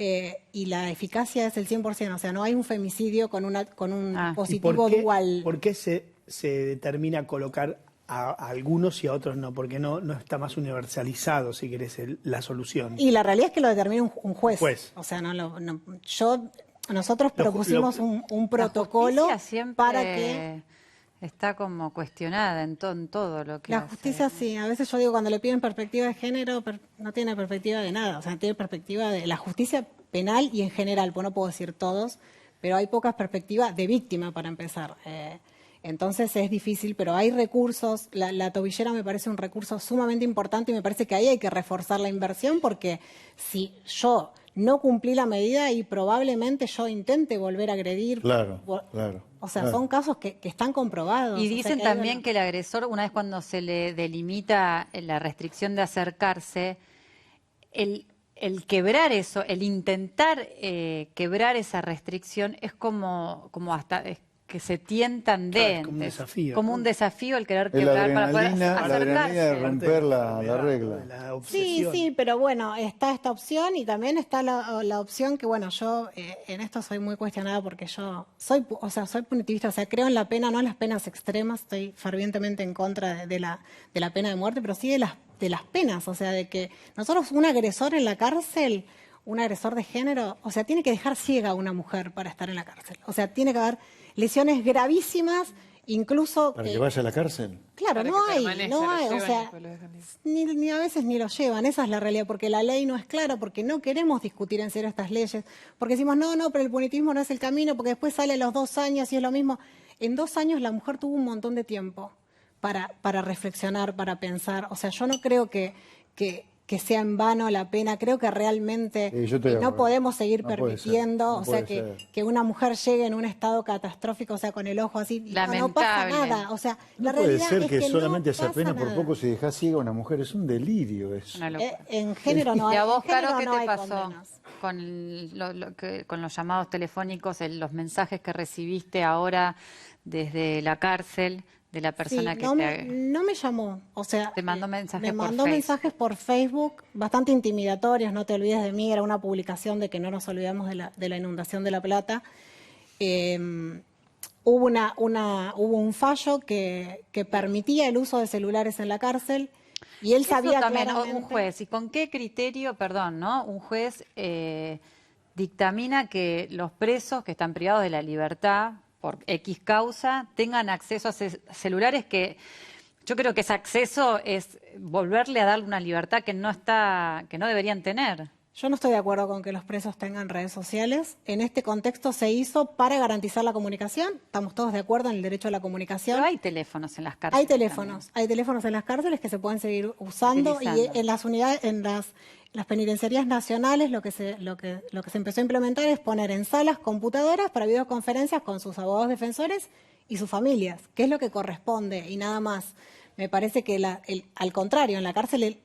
y la eficacia es el 100%. O sea, no hay un femicidio con un dispositivo dual. ¿Por qué se determina colocar a algunos y a otros no? Porque no está más universalizado, si querés, la solución. Y la realidad es que lo determina un juez. O sea, nosotros propusimos un protocolo para que... Está como cuestionada en todo lo que la hace. Justicia sí, a veces yo digo, cuando le piden perspectiva de género, no tiene perspectiva de nada, o sea, tiene perspectiva de la justicia penal y en general, pues no puedo decir todos, pero hay pocas perspectivas de víctima para empezar. Entonces es difícil, pero hay recursos. La tobillera me parece un recurso sumamente importante y me parece que ahí hay que reforzar la inversión, porque si yo no cumplí la medida y probablemente yo intente volver a agredir. Claro. O sea, son casos que están comprobados. Y dicen también que el agresor, una vez cuando se le delimita la restricción de acercarse, el quebrar eso, el intentar quebrar esa restricción es como hasta... que se tientan de... como un desafío. Como un desafío el querer quebrar para poder acercarse. La adrenalina de romper la regla. Sí, pero bueno, está esta opción y también está la opción que, bueno, yo en esto soy muy cuestionada porque yo soy punitivista, o sea, creo en la pena, no en las penas extremas, estoy fervientemente en contra de la pena de muerte, pero sí de las penas, o sea, de que nosotros un agresor en la cárcel... Un agresor de género, o sea, tiene que dejar ciega a una mujer para estar en la cárcel. O sea, tiene que haber lesiones gravísimas, incluso... ¿Para que vaya a la cárcel? Claro, no hay, o sea, ni a veces ni lo llevan, esa es la realidad, porque la ley no es clara, porque no queremos discutir en serio estas leyes, porque decimos, no, pero el punitivismo no es el camino, porque después sale a los 2 años y es lo mismo. En 2 años la mujer tuvo un montón de tiempo para reflexionar, para pensar. O sea, yo no creo que sea en vano la pena, creo que realmente no podemos seguir permitiendo, que una mujer llegue en un estado catastrófico, o sea, con el ojo así, no pasa nada, o sea, la realidad puede ser es que solamente esa pena nada. por poco se deja ciega a una mujer, es un delirio eso. En género no hay. ¿Y a vos, Caro, qué no te hay pasó condenas. con los llamados telefónicos, los mensajes que recibiste ahora desde la cárcel? De la persona que no me llamó, o sea, te mandó mensajes mensajes por Facebook, bastante intimidatorios, no te olvides de mí, era una publicación de que no nos olvidamos de la inundación de La Plata. Hubo un fallo que permitía el uso de celulares en la cárcel y él sabía también claramente... Un juez, ¿y con qué criterio, un juez dictamina que los presos que están privados de la libertad por X causa, tengan acceso a celulares que yo creo que ese acceso es volverle a darle una libertad que no deberían tener? Yo no estoy de acuerdo con que los presos tengan redes sociales. En este contexto se hizo para garantizar la comunicación. Estamos todos de acuerdo en el derecho a la comunicación. Pero hay teléfonos en las cárceles. Hay teléfonos en las cárceles que se pueden seguir usando y en las unidades, en las penitenciarías nacionales lo que se empezó a implementar es poner en salas computadoras para videoconferencias con sus abogados defensores y sus familias, que es lo que corresponde y nada más. Me parece que al contrario, en la cárcel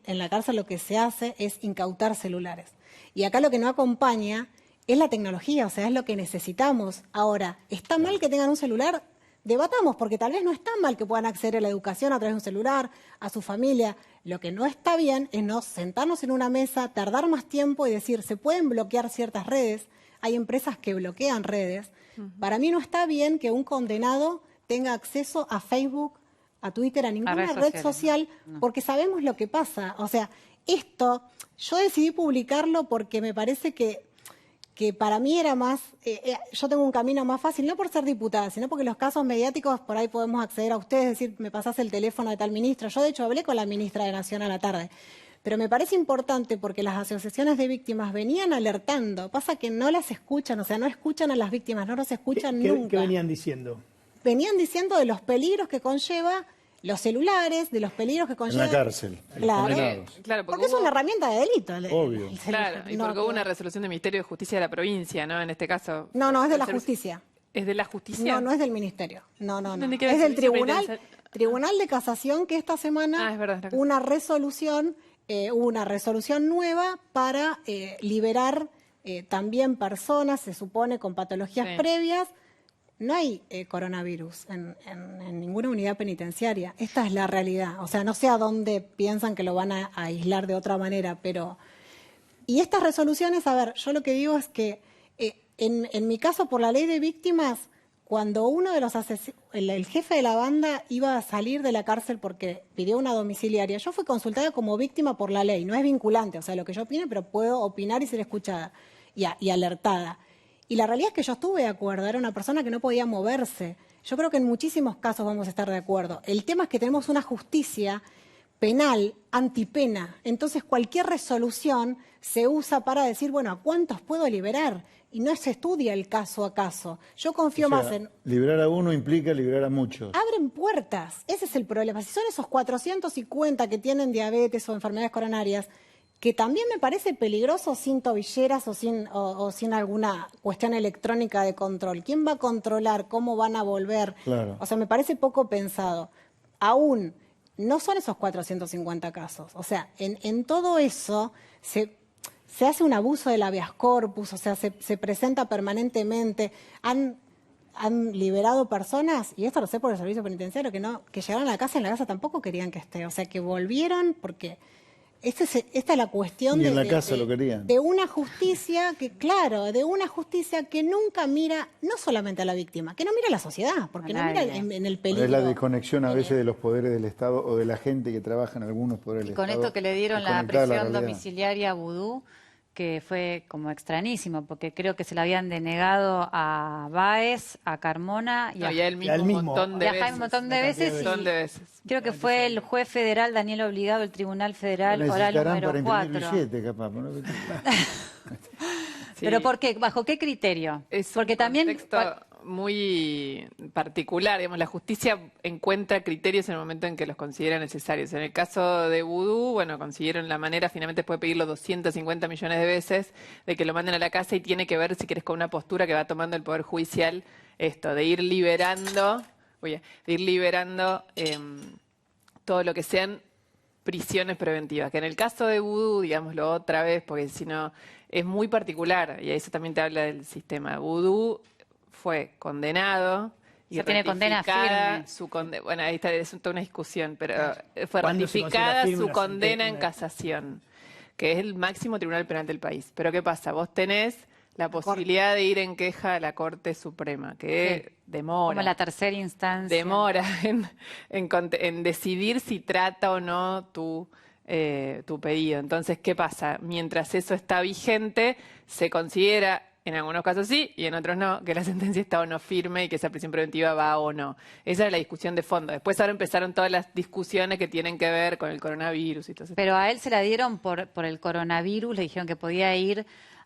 lo que se hace es incautar celulares. Y acá lo que no acompaña es la tecnología, o sea, es lo que necesitamos. Ahora, ¿está mal que tengan un celular? Debatamos, porque tal vez no está mal que puedan acceder a la educación a través de un celular, a su familia. Lo que no está bien es no sentarnos en una mesa, tardar más tiempo y decir, se pueden bloquear ciertas redes. Hay empresas que bloquean redes. Para mí no está bien que un condenado tenga acceso a Facebook, a Twitter, a ninguna red social, porque sabemos lo que pasa. O sea, yo decidí publicarlo porque me parece que que para mí era más, yo tengo un camino más fácil, no por ser diputada, sino porque los casos mediáticos por ahí podemos acceder a ustedes, decir, me pasás el teléfono de tal ministra. Yo de hecho hablé con la ministra de Nación a la tarde. Pero me parece importante porque las asociaciones de víctimas venían alertando. Pasa que no las escuchan, o sea, no escuchan a las víctimas, no los escuchan nunca. ¿Qué venían diciendo? Venían diciendo de los peligros que conlleva los celulares, de los peligros que conlleva... En la cárcel. Claro. Claro, Porque es una herramienta de delito. Obvio. El Claro, celular. y No, porque hubo una resolución del Ministerio de Justicia de la provincia, ¿no? En este caso. No, es de la justicia. ¿Es de la justicia? No es del ministerio. No. ¿Dónde queda Es el del servicio Tribunal penitenciario? de Casación que esta semana Es verdad. hubo una resolución nueva para liberar también personas, se supone, con patologías Sí. previas. No hay coronavirus en ninguna unidad penitenciaria. Esta es la realidad. O sea, no sé a dónde piensan que lo van a aislar de otra manera, pero... Y estas resoluciones, a ver, yo lo que digo es que en mi caso, por la ley de víctimas, cuando uno de los el jefe de la banda iba a salir de la cárcel porque pidió una domiciliaria, yo fui consultada como víctima por la ley. No es vinculante, o sea, lo que yo opine, pero puedo opinar y ser escuchada y alertada. Y la realidad es que yo estuve de acuerdo, era una persona que no podía moverse. Yo creo que en muchísimos casos vamos a estar de acuerdo. El tema es que tenemos una justicia penal, antipena. Entonces cualquier resolución se usa para decir, bueno, ¿a cuántos puedo liberar? Y no se estudia el caso a caso. Yo confío más en... Liberar a uno implica liberar a muchos. Abren puertas, ese es el problema. Si son esos 450 que tienen diabetes o enfermedades coronarias, que también me parece peligroso sin tobilleras o sin alguna cuestión electrónica de control. ¿Quién va a controlar? ¿Cómo van a volver? Claro. O sea, me parece poco pensado. Aún no son esos 450 casos. O sea, en todo eso se hace un abuso del habeas corpus, o sea, se presenta permanentemente. Han liberado personas, y esto lo sé por el servicio penitenciario, que llegaron a la casa, en la casa tampoco querían que esté. O sea, que volvieron porque... Esta es la cuestión Ni en la casa lo querían. de una justicia que, claro, de una justicia que nunca mira, no solamente a la víctima, que no mira a la sociedad, porque A no mira nadie. en el peligro. Es la desconexión a veces de los poderes del Estado o de la gente que trabaja en algunos poderes Y del con Estado. esto que le dieron la desconectada de prisión realidad. domiciliaria a Vudú, que fue como extrañísimo, porque creo que se la habían denegado a Báez, a Carmona y No, a, y a él mismo Y al un mismo. montón de y a veces. Jaime un montón de Una cantidad veces. de Y montón de veces. creo que fue el juez federal Daniel Obligado, el Tribunal Federal Lo Oral necesitarán número para imprimir 4. billetes, capaz. ¿No? Sí. ¿Pero por qué? ¿Bajo qué criterio? Es Porque un también... contexto muy particular, digamos, la justicia encuentra criterios en el momento en que los considera necesarios. En el caso de Vudú, bueno, consiguieron la manera, finalmente puede pedirlo 250 millones de veces, de que lo manden a la casa y tiene que ver, si querés, con una postura que va tomando el Poder Judicial, esto, de ir liberando, todo lo que sean prisiones preventivas, que en el caso de Vudú, digámoslo otra vez, porque si no, es muy particular, y eso también te habla del sistema. Vudú fue condenado y Ya tiene condena ratificada firme. su bueno, ahí está, es toda una discusión, pero fue ¿Cuándo se considera ratificada firme su una condena en sentencia? casación, que es el máximo tribunal penal del país. Pero ¿qué pasa? Vos tenés la posibilidad de ir en queja a la Corte Suprema, que demora. Como la tercera instancia. Demora en decidir si trata o no tu pedido. Entonces, ¿qué pasa? Mientras eso está vigente, se considera, en algunos casos sí y en otros no, que la sentencia está o no firme y que esa prisión preventiva va o no. Esa es la discusión de fondo. Después ahora empezaron todas las discusiones que tienen que ver con el coronavirus y todo eso. Pero a él se la dieron por el coronavirus, le dijeron que podía ir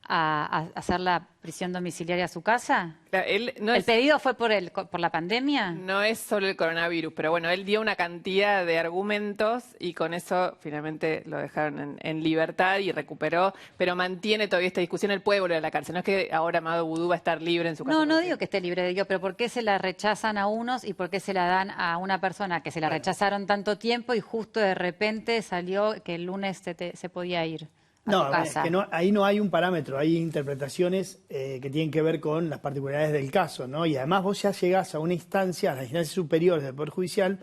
a hacer la prisión domiciliaria a su casa. Él no ¿El es- pedido fue por la pandemia? No es solo el coronavirus, pero bueno, él dio una cantidad de argumentos y con eso finalmente lo dejaron en libertad y recuperó, pero mantiene todavía esta discusión, él puede volver a la cárcel. No es que ahora Amado Vudú va a estar libre en su casa. No digo que esté libre, digo, pero ¿por qué se la rechazan a unos y por qué se la dan a una persona que se la rechazaron tanto tiempo y justo de repente salió que el lunes se podía ir a No, su bueno, es casa? que ahí no hay un parámetro, hay interpretaciones que tienen que ver con las particularidades del caso, ¿no? Y además vos ya llegás a una instancia, a las instancias superiores del Poder Judicial,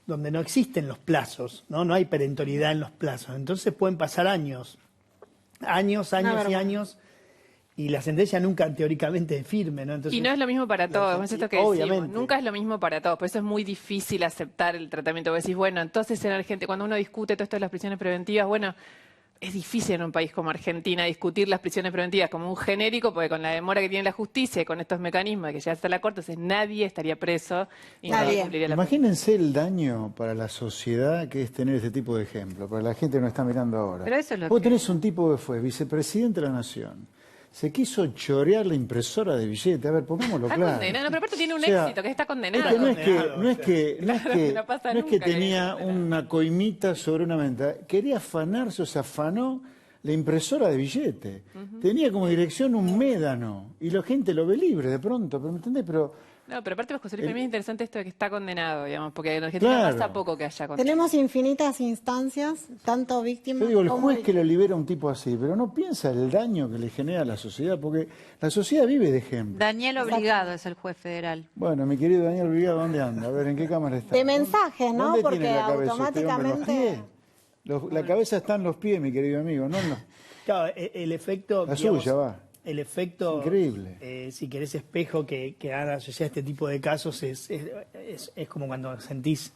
donde no existen los plazos, ¿no? No hay perentoriedad en los plazos. Entonces pueden pasar años y años, y la sentencia nunca teóricamente es firme, ¿no? Entonces, Y no es lo mismo para todos, es esto que decimos, obviamente. nunca es lo mismo para todos, por eso es muy difícil aceptar el tratamiento. Vos decís, bueno, entonces en Argentina, cuando uno discute todo esto de las prisiones preventivas, bueno, es difícil en un país como Argentina discutir las prisiones preventivas como un genérico, porque con la demora que tiene la justicia y con estos mecanismos de que ya está la corte, entonces nadie estaría preso y nadie cumpliría la pena. Imagínense el daño para la sociedad que es tener este tipo de ejemplo, para la gente que nos está mirando ahora. Pero eso es lo Vos que- tenés un tipo que fue vicepresidente de la Nación, se quiso chorear la impresora de billetes. A ver, pongámoslo Está claro. condenado, pero aparte tiene un O sea, éxito, que está Es condenado. que no es que, Condenado, no es que, no es Claro, que, no pasa no es que nunca que tenía es condenado. una coimita sobre una venta, quería afanarse, o se afanó la impresora de billetes. Tenía como dirección un médano y la gente lo ve libre de pronto, ¿pero me entendés? Pero No, pero aparte, José Luis, para mí es interesante esto de que está condenado, digamos, porque en Argentina Claro. pasa poco que haya condenado. Tenemos infinitas instancias, tanto víctimas yo digo, el como juez que lo libera a un tipo así, pero no piensa el daño que le genera a la sociedad, porque la sociedad vive de ejemplo. Daniel Obligado es el juez federal. Bueno, mi querido Daniel Brigado, ¿dónde anda? A ver, ¿en qué cámara está? de mensajes, ¿no? ¿Dónde Porque tiene la cabeza usted, hombre? ¿En los automáticamente... pies? La cabeza está en los pies, mi querido amigo, no en los... Claro, el efecto... La digamos, suya, va. El efecto, Es increíble. si querés, espejo que da la sociedad este tipo de casos es como cuando sentís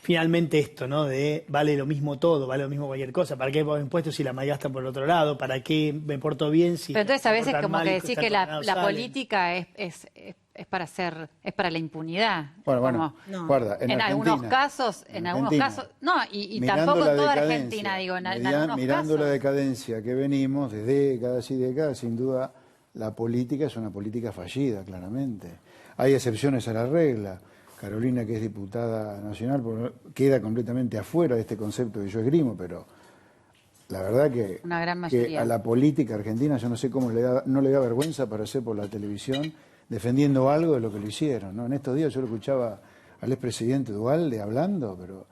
finalmente esto, ¿no? De vale lo mismo todo, vale lo mismo cualquier cosa. ¿Para qué pago impuestos si la malgastan por el otro lado? ¿Para qué me porto bien si... Pero entonces a me veces portan como mal que y decís están que la condenados salen? política es para hacer, es para la impunidad. Bueno, Como- No. guarda, en Argentina, algunos casos, en algunos Argentina, casos, no, y mirando tampoco la en toda decadencia, Argentina, digo, en media- algunos mirando casos. la decadencia que venimos de décadas y décadas, sin duda la política es una política fallida, claramente. Hay excepciones a la regla. Carolina, que es diputada nacional, queda completamente afuera de este concepto que yo esgrimo, pero la verdad que, Una gran que mayoría. a la política argentina yo no sé cómo no le da vergüenza aparecer por la televisión defendiendo algo de lo que lo hicieron, ¿no? En estos días yo lo escuchaba al expresidente Duhalde hablando, pero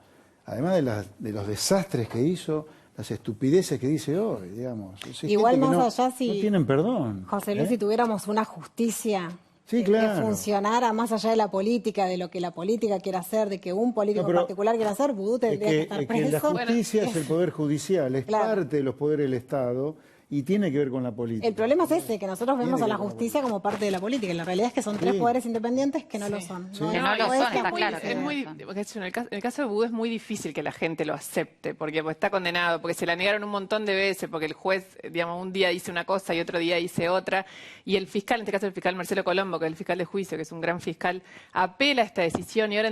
además de los desastres que hizo, las estupideces que dice hoy, digamos. Es Igual gente que más no, allá si- no tienen perdón. José Luis, ¿eh? si tuviéramos una justicia Sí, que claro. funcionara más allá de la política, de lo que la política quiera hacer, de que un político No, pero en particular quiera hacer, Vudú Es tendría que estar es que la preso. justicia es el poder judicial, es Claro. parte de los poderes del Estado y tiene que ver con la política. El problema es ese, que nosotros vemos Tiene a que la ver con la justicia como parte de la política. Y la realidad es que son tres Sí. poderes independientes que no lo son. Sí. No, Que no lo no es son, que está muy- claro que Es no muy, lo son. porque en el caso de Vudú es muy difícil que la gente lo acepte, porque pues, está condenado, porque se la negaron un montón de veces, porque el juez, digamos, un día dice una cosa y otro día dice otra, y el fiscal, en este caso el fiscal Marcelo Colombo, que es el fiscal de juicio, que es un gran fiscal, apela a esta decisión y ahora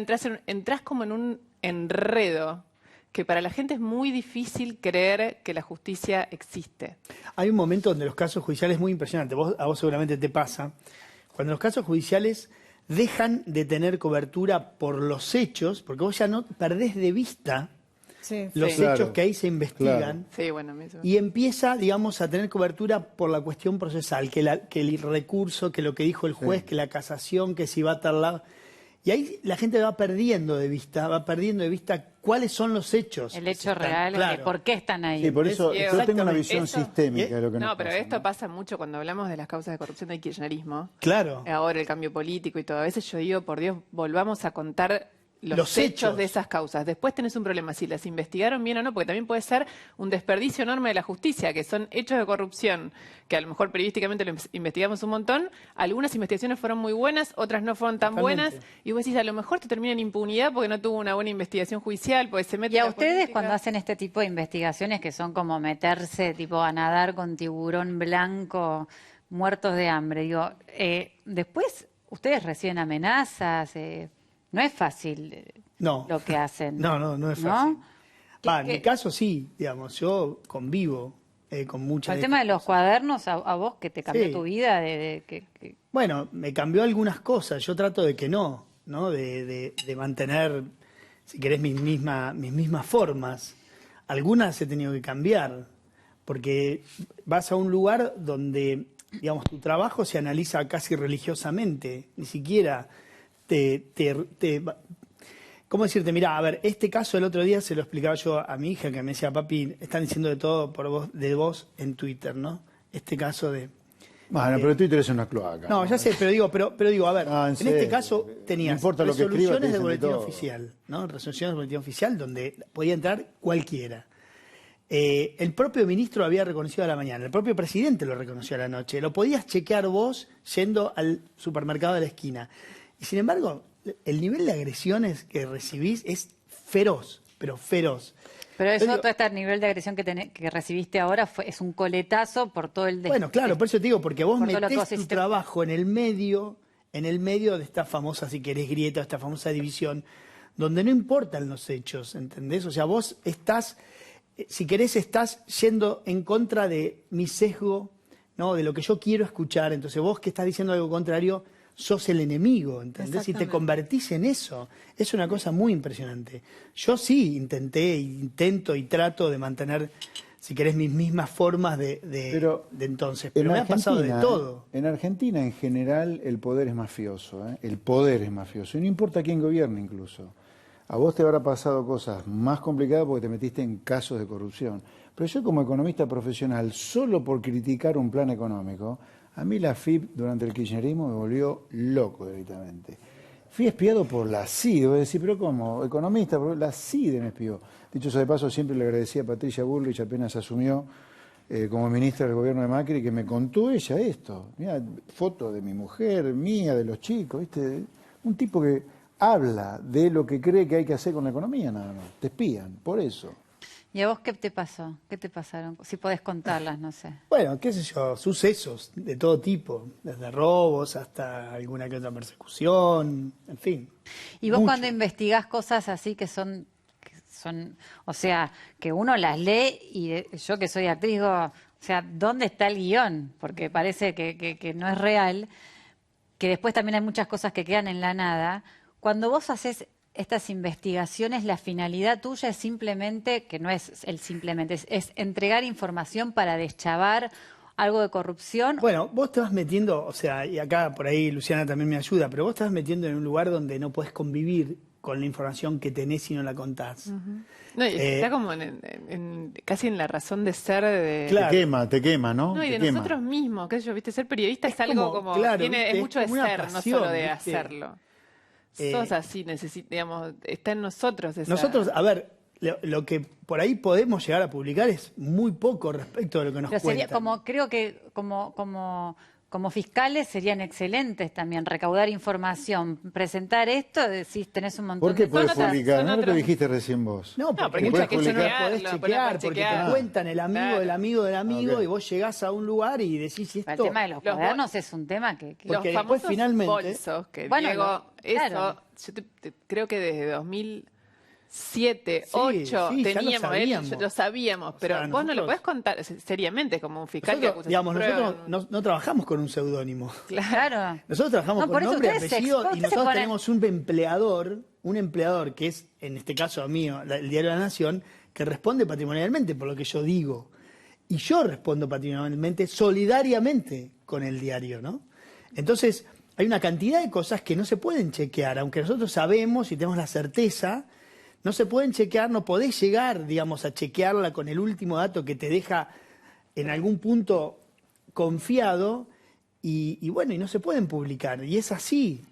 entras como en un enredo que para la gente es muy difícil creer que la justicia existe. Hay un momento donde los casos judiciales es muy impresionante. A vos seguramente te pasa. Cuando los casos judiciales dejan de tener cobertura por los hechos, porque vos ya no perdés de vista Sí. los Sí. hechos Claro. que ahí se investigan. Sí, bueno, a mí eso- Y empieza, digamos, a tener cobertura por la cuestión procesal, que el recurso, que lo que dijo el juez, Sí. que la casación, que si va a tal lado. Y ahí la gente va perdiendo de vista cuáles son los hechos. El que hecho se están- real, claro. de por qué están ahí. Sí, por eso Es- yo tengo una exactamente. visión Eso- sistémica de lo que nos No, pero pasa, esto ¿no? pasa mucho cuando hablamos de las causas de corrupción del kirchnerismo. Claro. Ahora el cambio político y todo. A veces yo digo, por Dios, volvamos a contar los Los hechos hechos. de esas causas. Después tenés un problema si las investigaron bien o no, porque también puede ser un desperdicio enorme de la justicia, que son hechos de corrupción, que a lo mejor periodísticamente lo investigamos un montón. Algunas investigaciones fueron muy buenas, otras no fueron tan Totalmente. buenas. Y vos decís, a lo mejor te termina en impunidad porque no tuvo una buena investigación judicial, porque se mete Y a la ustedes política. cuando hacen este tipo de investigaciones que son como meterse tipo a nadar con tiburón blanco, muertos de hambre, digo, después ustedes reciben amenazas, no es fácil No. lo que hacen. No es fácil. En ¿Qué- mi caso sí, digamos, yo convivo con muchas El tema de los cuadernos, a vos que te cambió Sí. tu vida, que- Bueno, me cambió algunas cosas. Yo trato de que no, de mantener, si querés, mis mismas formas. Algunas he tenido que cambiar, porque vas a un lugar donde, digamos, tu trabajo se analiza casi religiosamente. Ni siquiera ¿cómo decirte? Mirá, a ver, este caso el otro día se lo explicaba yo a mi hija, que me decía, papi, están diciendo de todo de vos en Twitter, ¿no? Este caso de... Bueno, pero Twitter es una cloaca. No, ya sé, pero digo, a ver, Ah, en en serio. este caso tenías No importa lo que escriba, te resoluciones del dicen de boletín todo. oficial, ¿no? Resoluciones del boletín oficial donde podía entrar cualquiera. El propio ministro había reconocido a la mañana, el propio presidente lo reconoció a la noche. Lo podías chequear vos yendo al supermercado de la esquina. Y sin embargo, el nivel de agresiones que recibís es feroz, pero feroz. Pero eso, Pero digo, todo este nivel de agresión que recibiste ahora es un coletazo por todo el... bueno, claro, por eso te digo, porque vos por todo lo que metés vos tu hiciste. trabajo en el medio de esta famosa, si querés, grieta, esta famosa división, donde no importan los hechos, ¿entendés? O sea, vos estás, si querés, estás yendo en contra de mi sesgo, ¿no? De lo que yo quiero escuchar. Entonces vos que estás diciendo algo contrario, sos el enemigo, ¿entendés? Y te Exactamente. convertís en eso. Es una cosa muy impresionante. Yo sí intento y trato de mantener, si querés, mis mismas formas de entonces. Pero me ha pasado de todo. En Argentina, en general, el poder es mafioso. El poder es mafioso. Y no importa quién gobierne, incluso. A vos te habrá pasado cosas más complicadas porque te metiste en casos de corrupción. Pero yo, como economista profesional, solo por criticar un plan económico, a mí la FIP durante el kirchnerismo me volvió loco directamente. Fui espiado por la CIDE, voy a decir, pero ¿cómo? Economista, la CIDE me espió. Dicho sea de paso, siempre le agradecí a Patricia Bullrich apenas asumió como ministra del gobierno de Macri, que me contó ella esto. Mira, foto de mi mujer, mía, de los chicos, ¿viste? Un tipo que habla de lo que cree que hay que hacer con la economía, nada más. Te espían, por eso. ¿Y a vos qué te pasó? ¿Qué te pasaron? Si podés contarlas, no sé. Bueno, qué sé yo, sucesos de todo tipo, desde robos hasta alguna que otra persecución, en fin. Y vos mucho. cuando investigás cosas así que son, o sea, que uno las lee y yo que soy actriz digo, o sea, ¿dónde está el guión? Porque parece que no es real, que después también hay muchas cosas que quedan en la nada. Cuando vos haces estas investigaciones, la finalidad tuya es simplemente, que no es el simplemente, es entregar información para deschavar algo de corrupción. Bueno, vos te vas metiendo, o sea, y acá por ahí Luciana también me ayuda, pero vos te vas metiendo en un lugar donde no podés convivir con la información que tenés y no la contás. No, y está como casi en la razón de ser de... Claro. Te quema, ¿no? No, y Te de quema. nosotros mismos, qué sé yo, viste, ser periodista es, Es algo como, como, claro, tiene, ¿viste? es mucho Es de como una ser, no pasión, solo de ¿viste? hacerlo. Sos así, digamos, está en nosotros esa... Nosotros, a ver, lo que por ahí podemos llegar a publicar es muy poco respecto de lo que nos Pero sería cuentan. creo que como fiscales serían excelentes también, recaudar información, presentar esto, decís, tenés un montón ¿Por qué de puedes cosas. publicar? son No es lo que otros- dijiste recién vos. No, porque porque muchas hay que cosas chequearlo, podés podés chequear, porque chequear. te cuentan el amigo Claro. del amigo del amigo Ok. y vos llegás a un lugar y decís El esto. tema de los Los cuadernos es un tema que Porque Los después, famosos finalmente- bolsos que Bueno, Diego, claro. eso, yo creo que desde 2007, Sí, 2008 sí, ya lo teníamos, sabíamos. lo sabíamos, pero sea, vos no lo nosotros- podés contar seriamente como un fiscal que Nosotros, acusa digamos, sin prueba. nosotros no trabajamos con un seudónimo. Claro. Nosotros trabajamos No, con por eso nombre y ustedes se apellido exponen, y se nosotros ponen- tenemos un empleador que es, en este caso mío, el Diario de la Nación, que responde patrimonialmente por lo que yo digo. Y yo respondo patrimonialmente, solidariamente con el diario, ¿no? Entonces, hay una cantidad de cosas que no se pueden chequear, aunque nosotros sabemos y tenemos la certeza, no se pueden chequear, no podés llegar, digamos, a chequearla con el último dato que te deja en algún punto confiado y bueno, y no se pueden publicar. Y es así,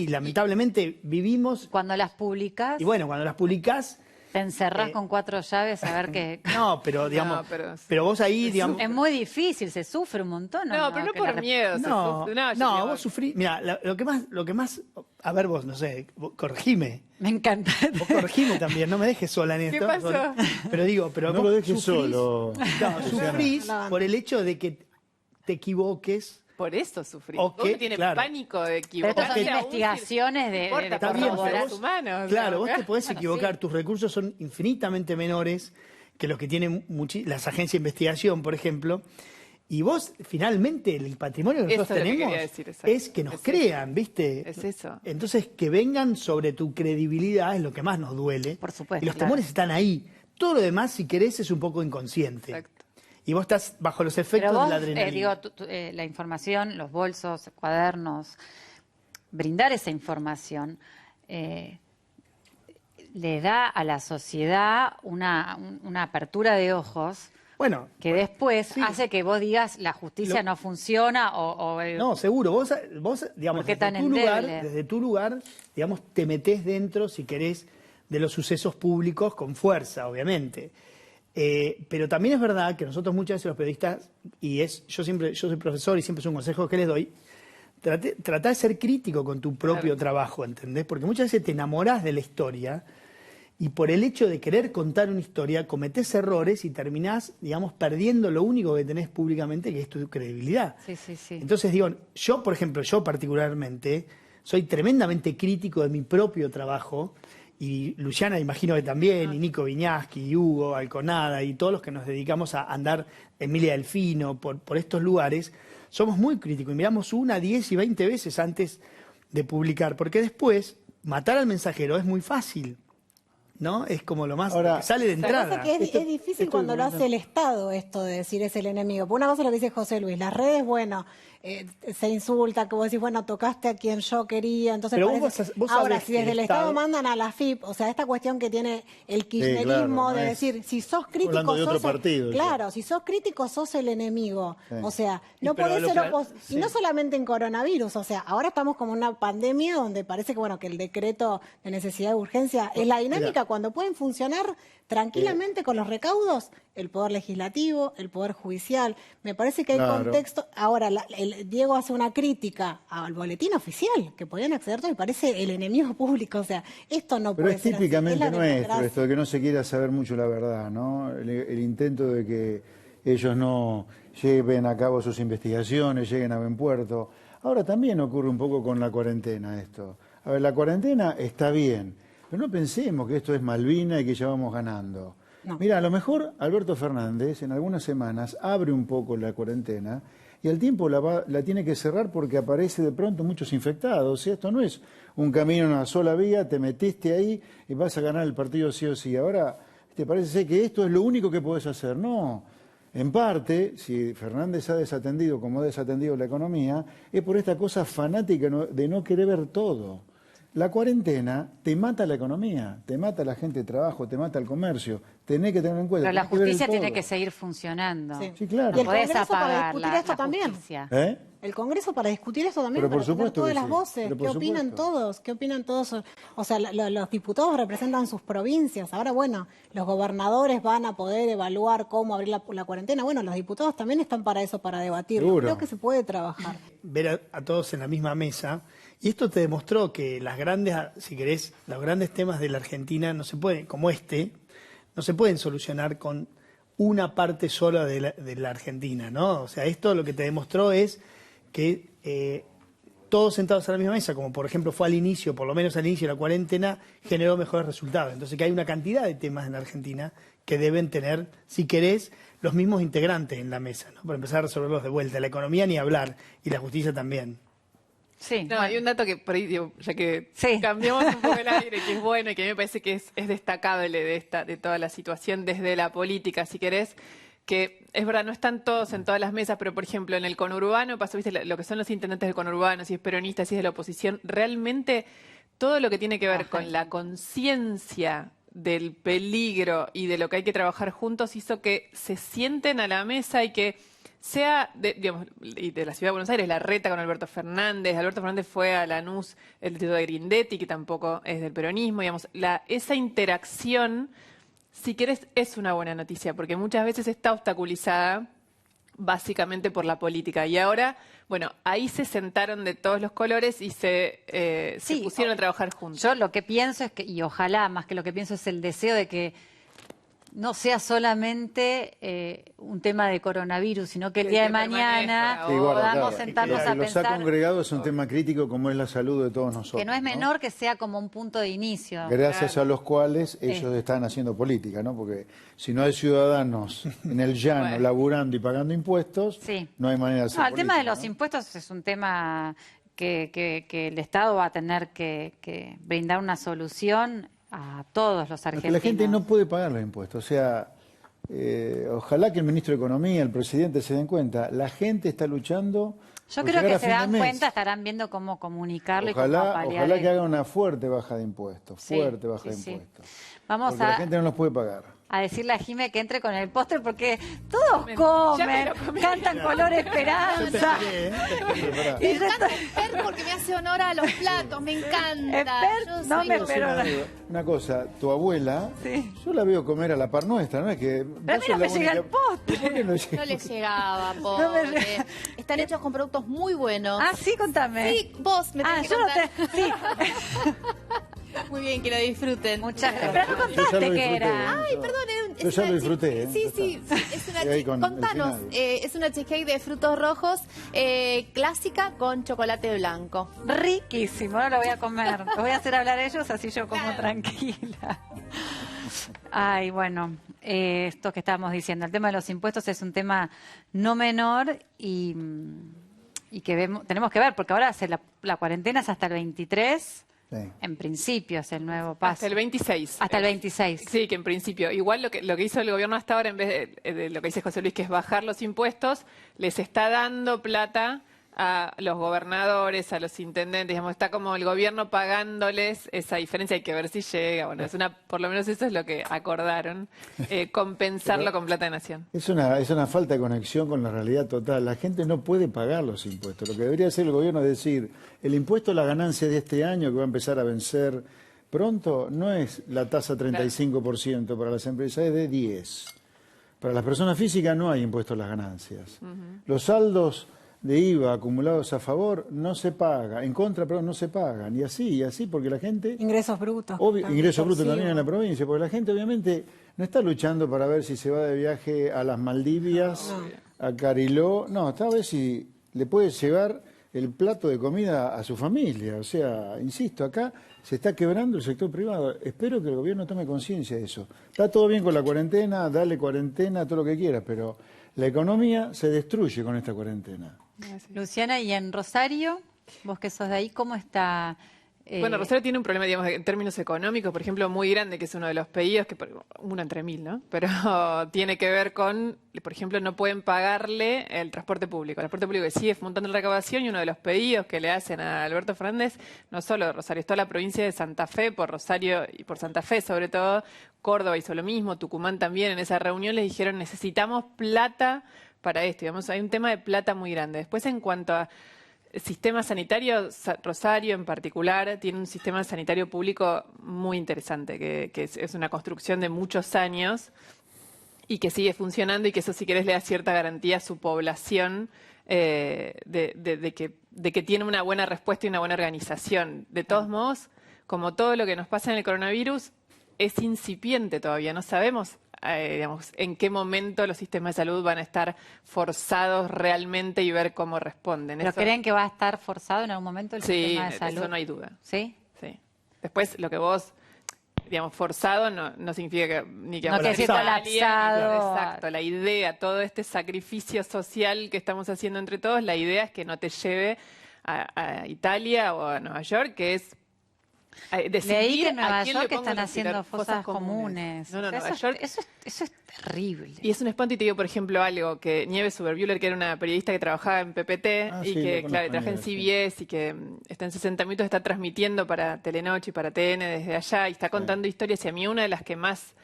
lamentablemente vivimos, Cuando las publicás, y bueno, cuando las publicás, te encerrás con 4 llaves a ver qué... no, pero digamos, No, pero vos ahí, digamos... Es muy difícil, se sufre un montón. No, pero no Que la por miedo. se No, sufre. no, yo digo, vos sufrís, mira, lo que más, a ver vos, no sé, corregime, Me encanta. vos corregime también, no me dejes sola en ¿Qué esto. pasó? Pero digo, pero No vos lo dejes sufrís- solo. No, sufrís por el hecho de que te equivoques. Por eso sufrí. Ok, Uno tiene claro. pánico de Pero estas equivocarse. son aún investigaciones de importa, Está bien, somos pero seres vos- humanos. Claro, vos ¿no? te podés Bueno, equivocar, sí. tus recursos son infinitamente menores que los que tienen las agencias de investigación, por ejemplo, y vos finalmente el patrimonio que Eso nosotros es lo que tenemos quería decir, exacto. es que nos Es crean, ¿viste? Es eso. Entonces, que vengan sobre tu credibilidad es lo que más nos duele. Por supuesto, Y los claro. temores están ahí. Todo lo demás, si querés, es un poco inconsciente. Exacto. Y vos estás bajo los Pero efectos vos, de la adrenalina. la información, los bolsos, cuadernos, brindar esa información le da a la sociedad una apertura de ojos Bueno, que después sí. hace que vos digas la justicia no funciona o no, seguro. Vos digamos, ¿Por qué tan endeble? desde tu lugar, digamos, te metés dentro, si querés, de los sucesos públicos con fuerza, obviamente. Pero también es verdad que nosotros muchas veces los periodistas, yo soy profesor y siempre es un consejo que les doy, tratá de ser crítico con tu propio trabajo, ¿entendés? Porque muchas veces te enamorás de la historia y por el hecho de querer contar una historia cometés errores y terminás, digamos, perdiendo lo único que tenés públicamente, que es tu credibilidad. Sí, sí, sí. Entonces digo, yo, por ejemplo, yo particularmente soy tremendamente crítico de mi propio trabajo, y Luciana imagino que también, y Nico Viñaski, y Hugo Alconada, y todos los que nos dedicamos a andar, Emilia Delfino, por estos lugares, somos muy críticos y miramos 1, 10 y 20 veces antes de publicar, porque después matar al mensajero es muy fácil, ¿no? Es como lo más Ahora, que sale de Lo que pasa entrada. es que es difícil cuando lo hace el Estado esto de decir es el enemigo. Por una cosa es lo que dice José Luis, las redes, bueno, se insulta, que vos decís, bueno, tocaste a quien yo quería, entonces Pero parece... vos Ahora, sabés si que desde el el Estado Estado mandan a la FIP, o sea, esta cuestión que tiene el kirchnerismo claro, de no decir, si sos crítico, hablando de otro sos el- partido, claro, si sos crítico, sos el enemigo. Sí. O sea, no pero podés lo ser que- Y no solamente en coronavirus, o sea, ahora estamos como en una pandemia donde parece que, bueno, que el decreto de necesidad de urgencia es la dinámica cuando pueden funcionar tranquilamente con los recaudos, el Poder Legislativo, el Poder Judicial. Me parece que hay Claro. contexto. Ahora, Diego hace una crítica al boletín oficial, que podían acceder todos, y parece el enemigo público. O sea, esto no Pero puede es ser así. típicamente la nuestro, democracia. esto de que no se quiera saber mucho la verdad, ¿no? El intento de que ellos no lleven a cabo sus investigaciones, lleguen a buen puerto. Ahora también ocurre un poco con la cuarentena esto. A ver, la cuarentena está bien, pero no pensemos que esto es Malvina y que ya vamos ganando. No. Mira, a lo mejor Alberto Fernández en algunas semanas abre un poco la cuarentena y al tiempo la tiene que cerrar porque aparece de pronto muchos infectados. O sea, esto no es un camino en una sola vía, te metiste ahí y vas a ganar el partido sí o sí. Ahora, ¿te parece ser que esto es lo único que podés hacer? No. En parte, si Fernández ha desatendido como ha desatendido la economía, es por esta cosa fanática de no querer ver todo. La cuarentena te mata la economía, te mata la gente de trabajo, te mata el comercio. Tenés que tener en cuenta. Pero la tenés que ver el justicia tiene todo. que seguir funcionando. Sí. Sí, claro. Y el No podés Congreso para apagar discutir la esto también. justicia. ¿Eh? El Congreso para discutir eso también, Pero por para tener supuesto todas que las sí, voces. pero ¿Qué por opinan supuesto. todos? ¿Qué opinan todos? O sea, los diputados representan sus provincias. Ahora, bueno, los gobernadores van a poder evaluar cómo abrir la cuarentena. Bueno, los diputados también están para eso, para debatir. Seguro. Creo que se puede trabajar. Ver a todos en la misma mesa. Y esto te demostró que las grandes, si querés, los grandes temas de la Argentina no se pueden, como no se pueden solucionar con una parte sola de la Argentina, ¿no? O sea, esto lo que te demostró es que todos sentados a la misma mesa, como por ejemplo fue al inicio, por lo menos al inicio de la cuarentena, generó mejores resultados. Entonces que hay una cantidad de temas en la Argentina que deben tener, si querés, los mismos integrantes en la mesa, ¿no? Para empezar a resolverlos de vuelta. La economía ni hablar, y la justicia también. Sí, No, bueno. hay un dato que por ahí, digo, ya que Sí. cambiamos un poco el aire, que es bueno y que a mí me parece que es destacable de toda la situación desde la política, si querés, que es verdad, no están todos en todas las mesas, pero por ejemplo en el conurbano pasó, viste, lo que son los intendentes del conurbano, si es peronista, si es de la oposición, realmente todo lo que tiene que ver con la conciencia del peligro y de lo que hay que trabajar juntos hizo que se sienten a la mesa y que sea y de la Ciudad de Buenos Aires, la reta con Alberto Fernández fue a Lanús, el distrito de Grindetti, que tampoco es del peronismo, digamos, esa interacción, si querés, es una buena noticia, porque muchas veces está obstaculizada básicamente por la política. Y ahora, bueno, ahí se sentaron de todos los colores y se Sí, pusieron a trabajar juntos. Yo lo que pienso es que, y ojalá más que lo que pienso es el deseo de que no sea solamente un tema de coronavirus, sino que el Que día de permanezca, mañana Sí, guarda, podamos claro. sentarnos Lo a que los ha pensar congregado es un tema crítico como es la salud de todos nosotros. que no es ¿no? menor que sea como un punto de inicio. Gracias a los cuales ellos están haciendo política, ¿no? Porque si no hay ciudadanos en el llano Bueno. laburando y pagando impuestos, Sí. no hay manera de hacer No, el tema de política, los ¿no? impuestos es un tema que el Estado va a tener que brindar una solución a todos los Porque argentinos. la gente no puede pagar los impuestos. O sea, ojalá que el ministro de Economía, el presidente se den cuenta. La gente está luchando. Yo por creo llegar que a se fin de dan mes. cuenta, estarán viendo cómo comunicarlo y cómo Ojalá, paliar. ojalá que hagan una fuerte baja de impuestos. Sí, Fuerte baja de sí, sí. impuestos. Vamos Porque la a gente no los puede pagar. decirle a Jime que entre con el postre porque todos Ya me comen, lo comí. cantan Color Esperanza. Prepará. Me encanta Esper porque me hace honor a los platos, me encanta. Esper, Yo no soy me como- espero. Una cosa, tu abuela, Sí. yo la veo comer a la par nuestra, ¿no? Es que Pero a mí no me llega el postre. ¿Por qué no llega? No le llegaba, No pobre. me llega. Están hechos con productos muy buenos. Ah, sí, contame. Sí, vos me tenés que yo no contar. te... Sí. Muy bien, que lo disfruten. Muchas gracias. Pero no Yo ya contaste lo qué disfruté. era. Ay, perdón, Yo ya lo disfruté. ¿eh? Sí, es una Y ahí con el contanos, final. es una cheesecake de frutos rojos clásica con chocolate blanco. Riquísimo, ahora lo voy a comer. Los voy a hacer hablar ellos, así yo como tranquila. Ay, bueno, esto que estábamos diciendo, el tema de los impuestos es un tema no menor y que tenemos que ver, porque ahora la cuarentena es hasta el 23, Sí. en principio es el nuevo paso. Hasta el 26. Hasta el 26. Sí, que en principio, igual lo que hizo el gobierno hasta ahora, en vez de lo que dice José Luis, que es bajar los impuestos, les está dando plata a los gobernadores, a los intendentes, digamos, está como el gobierno pagándoles esa diferencia, hay que ver si llega, bueno, por lo menos eso es lo que acordaron, compensarlo con plata de nación. Es una falta de conexión con la realidad total. La gente no puede pagar los impuestos. Lo que debería hacer el gobierno es decir, el impuesto a la ganancia de este año, que va a empezar a vencer pronto, no es la tasa 35% para las empresas, es de 10%. Para las personas físicas no hay impuesto a las ganancias. Los saldos de IVA acumulados a favor no se paga, en contra, perdón, no se pagan. Y así, porque la gente... Ingresos brutos. Ingresos brutos Sí. también en la provincia, porque la gente obviamente no está luchando para ver si se va de viaje a las Maldivias, a Cariló, no, está a ver si le puede llevar el plato de comida a su familia. O sea, insisto, acá se está quebrando el sector privado. Espero que el gobierno tome conciencia de eso. Está todo bien con la cuarentena, dale cuarentena, todo lo que quiera, pero la economía se destruye con esta cuarentena. Luciana, y en Rosario, vos que sos de ahí, ¿cómo está? Bueno, Rosario tiene un problema, digamos, en términos económicos, por ejemplo, muy grande, que es uno de los pedidos, uno entre mil, ¿no? Pero tiene que ver con, por ejemplo, no pueden pagarle el transporte público. El transporte público que sigue montando recaudación y uno de los pedidos que le hacen a Alberto Fernández, no solo de Rosario, es toda la provincia de Santa Fe, por Rosario y por Santa Fe sobre todo, Córdoba hizo lo mismo, Tucumán también, en esa reunión les dijeron necesitamos plata para esto, digamos, hay un tema de plata muy grande. Después, en cuanto a sistema sanitario, Rosario en particular tiene un sistema sanitario público muy interesante, que es una construcción de muchos años y que sigue funcionando y que eso, si querés, le da cierta garantía a su población de que tiene una buena respuesta y una buena organización. De todos modos, como todo lo que nos pasa en el coronavirus, es incipiente todavía, no sabemos digamos, en qué momento los sistemas de salud van a estar forzados realmente y ver cómo responden. ¿Pero creen que va a estar forzado en algún momento el sistema de salud? Sí, eso no hay duda. ¿Sí? Sí. Después, lo que vos, digamos, forzado no significa que ni que No quiere decir colapsado. Exacto, la idea, todo este sacrificio social que estamos haciendo entre todos, la idea es que no te lleve a Italia o a Nueva York, que es leí que en Nueva York York están haciendo fosas comunes. No, Eso Nueva York. Eso es terrible. Y es un espanto, y te digo, por ejemplo, algo que Nieves Superbuehler, que era una periodista que trabajaba en PPT y que, claro, trabaja en CBS y que está en 60 minutos, está transmitiendo para Telenoche y para TN desde allá y está contando historias. Y a mí una de las que más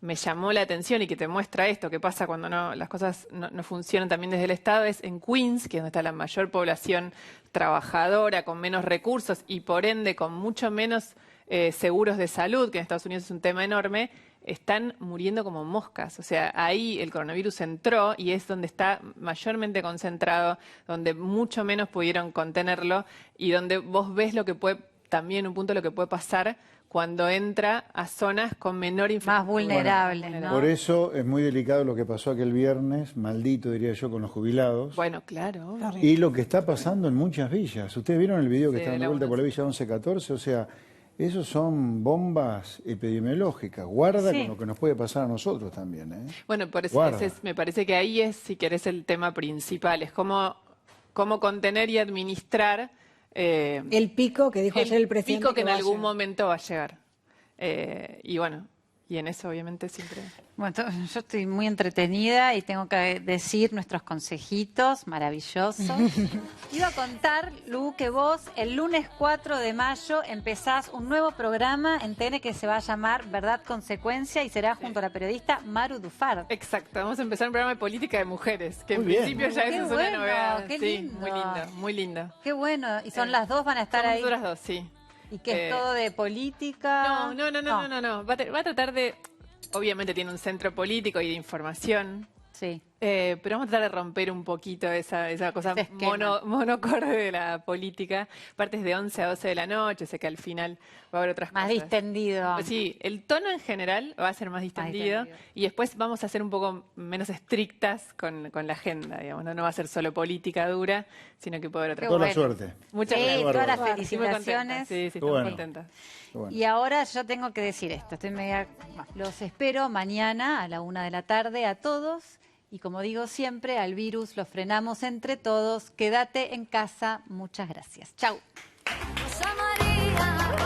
me llamó la atención y que te muestra esto, que pasa cuando las cosas no funcionan también desde el Estado, es en Queens, que es donde está la mayor población trabajadora, con menos recursos y por ende con mucho menos seguros de salud, que en Estados Unidos es un tema enorme, están muriendo como moscas. O sea, ahí el coronavirus entró y es donde está mayormente concentrado, donde mucho menos pudieron contenerlo y donde vos ves lo que puede, también un punto, lo que puede pasar cuando entra a zonas con menor influencia. Más vulnerables, ¿no? Por eso es muy delicado lo que pasó aquel viernes, maldito diría yo, con los jubilados. Bueno, claro. Y lo que está pasando en muchas villas. Ustedes vieron el video que Sí, está dando vuelta por la villa 1114, o sea, esos son bombas epidemiológicas. Guarda con lo que nos puede pasar a nosotros también, ¿eh? Bueno, por eso me parece que ahí es, si querés, el tema principal, es cómo contener y administrar el pico que dijo ayer el presidente. El pico que en algún momento va a llegar. Y bueno, y en eso obviamente siempre... Bueno, yo estoy muy entretenida y tengo que decir nuestros consejitos maravillosos. Iba a contar, Lu, que vos el lunes 4 de mayo empezás un nuevo programa en TN que se va a llamar Verdad Consecuencia y será junto a la periodista Maru Dufard. Exacto, vamos a empezar un programa de política de mujeres, que Muy en bien. principio ya Qué es bueno, una novedad. qué Sí, lindo. muy lindo, muy lindo. Qué bueno, y son las dos, van a estar Somos ahí. nosotras dos, sí. ¿Y qué es todo de política? No. Va a tratar de... Obviamente tiene un centro político y de información. Sí. Pero vamos a tratar de romper un poquito esa cosa monocorde de la política. Aparte es de 11 a 12 de la noche, sé que al final va a haber otras Más cosas. distendido. Sí, el tono en general va a ser más distendido, y después vamos a ser un poco menos estrictas con la agenda, digamos. No va a ser solo política dura, sino que puede haber otras Toda cosas. la suerte. Muchas Sí, gracias. todas las Estoy muy contenta. felicitaciones. Sí, Qué estoy bueno. contenta. Bueno. Y ahora yo tengo que decir esto, los espero mañana a la 1 de la tarde a todos y como digo siempre, al virus lo frenamos entre todos. Quédate en casa. Muchas gracias. Chau. Rosa María.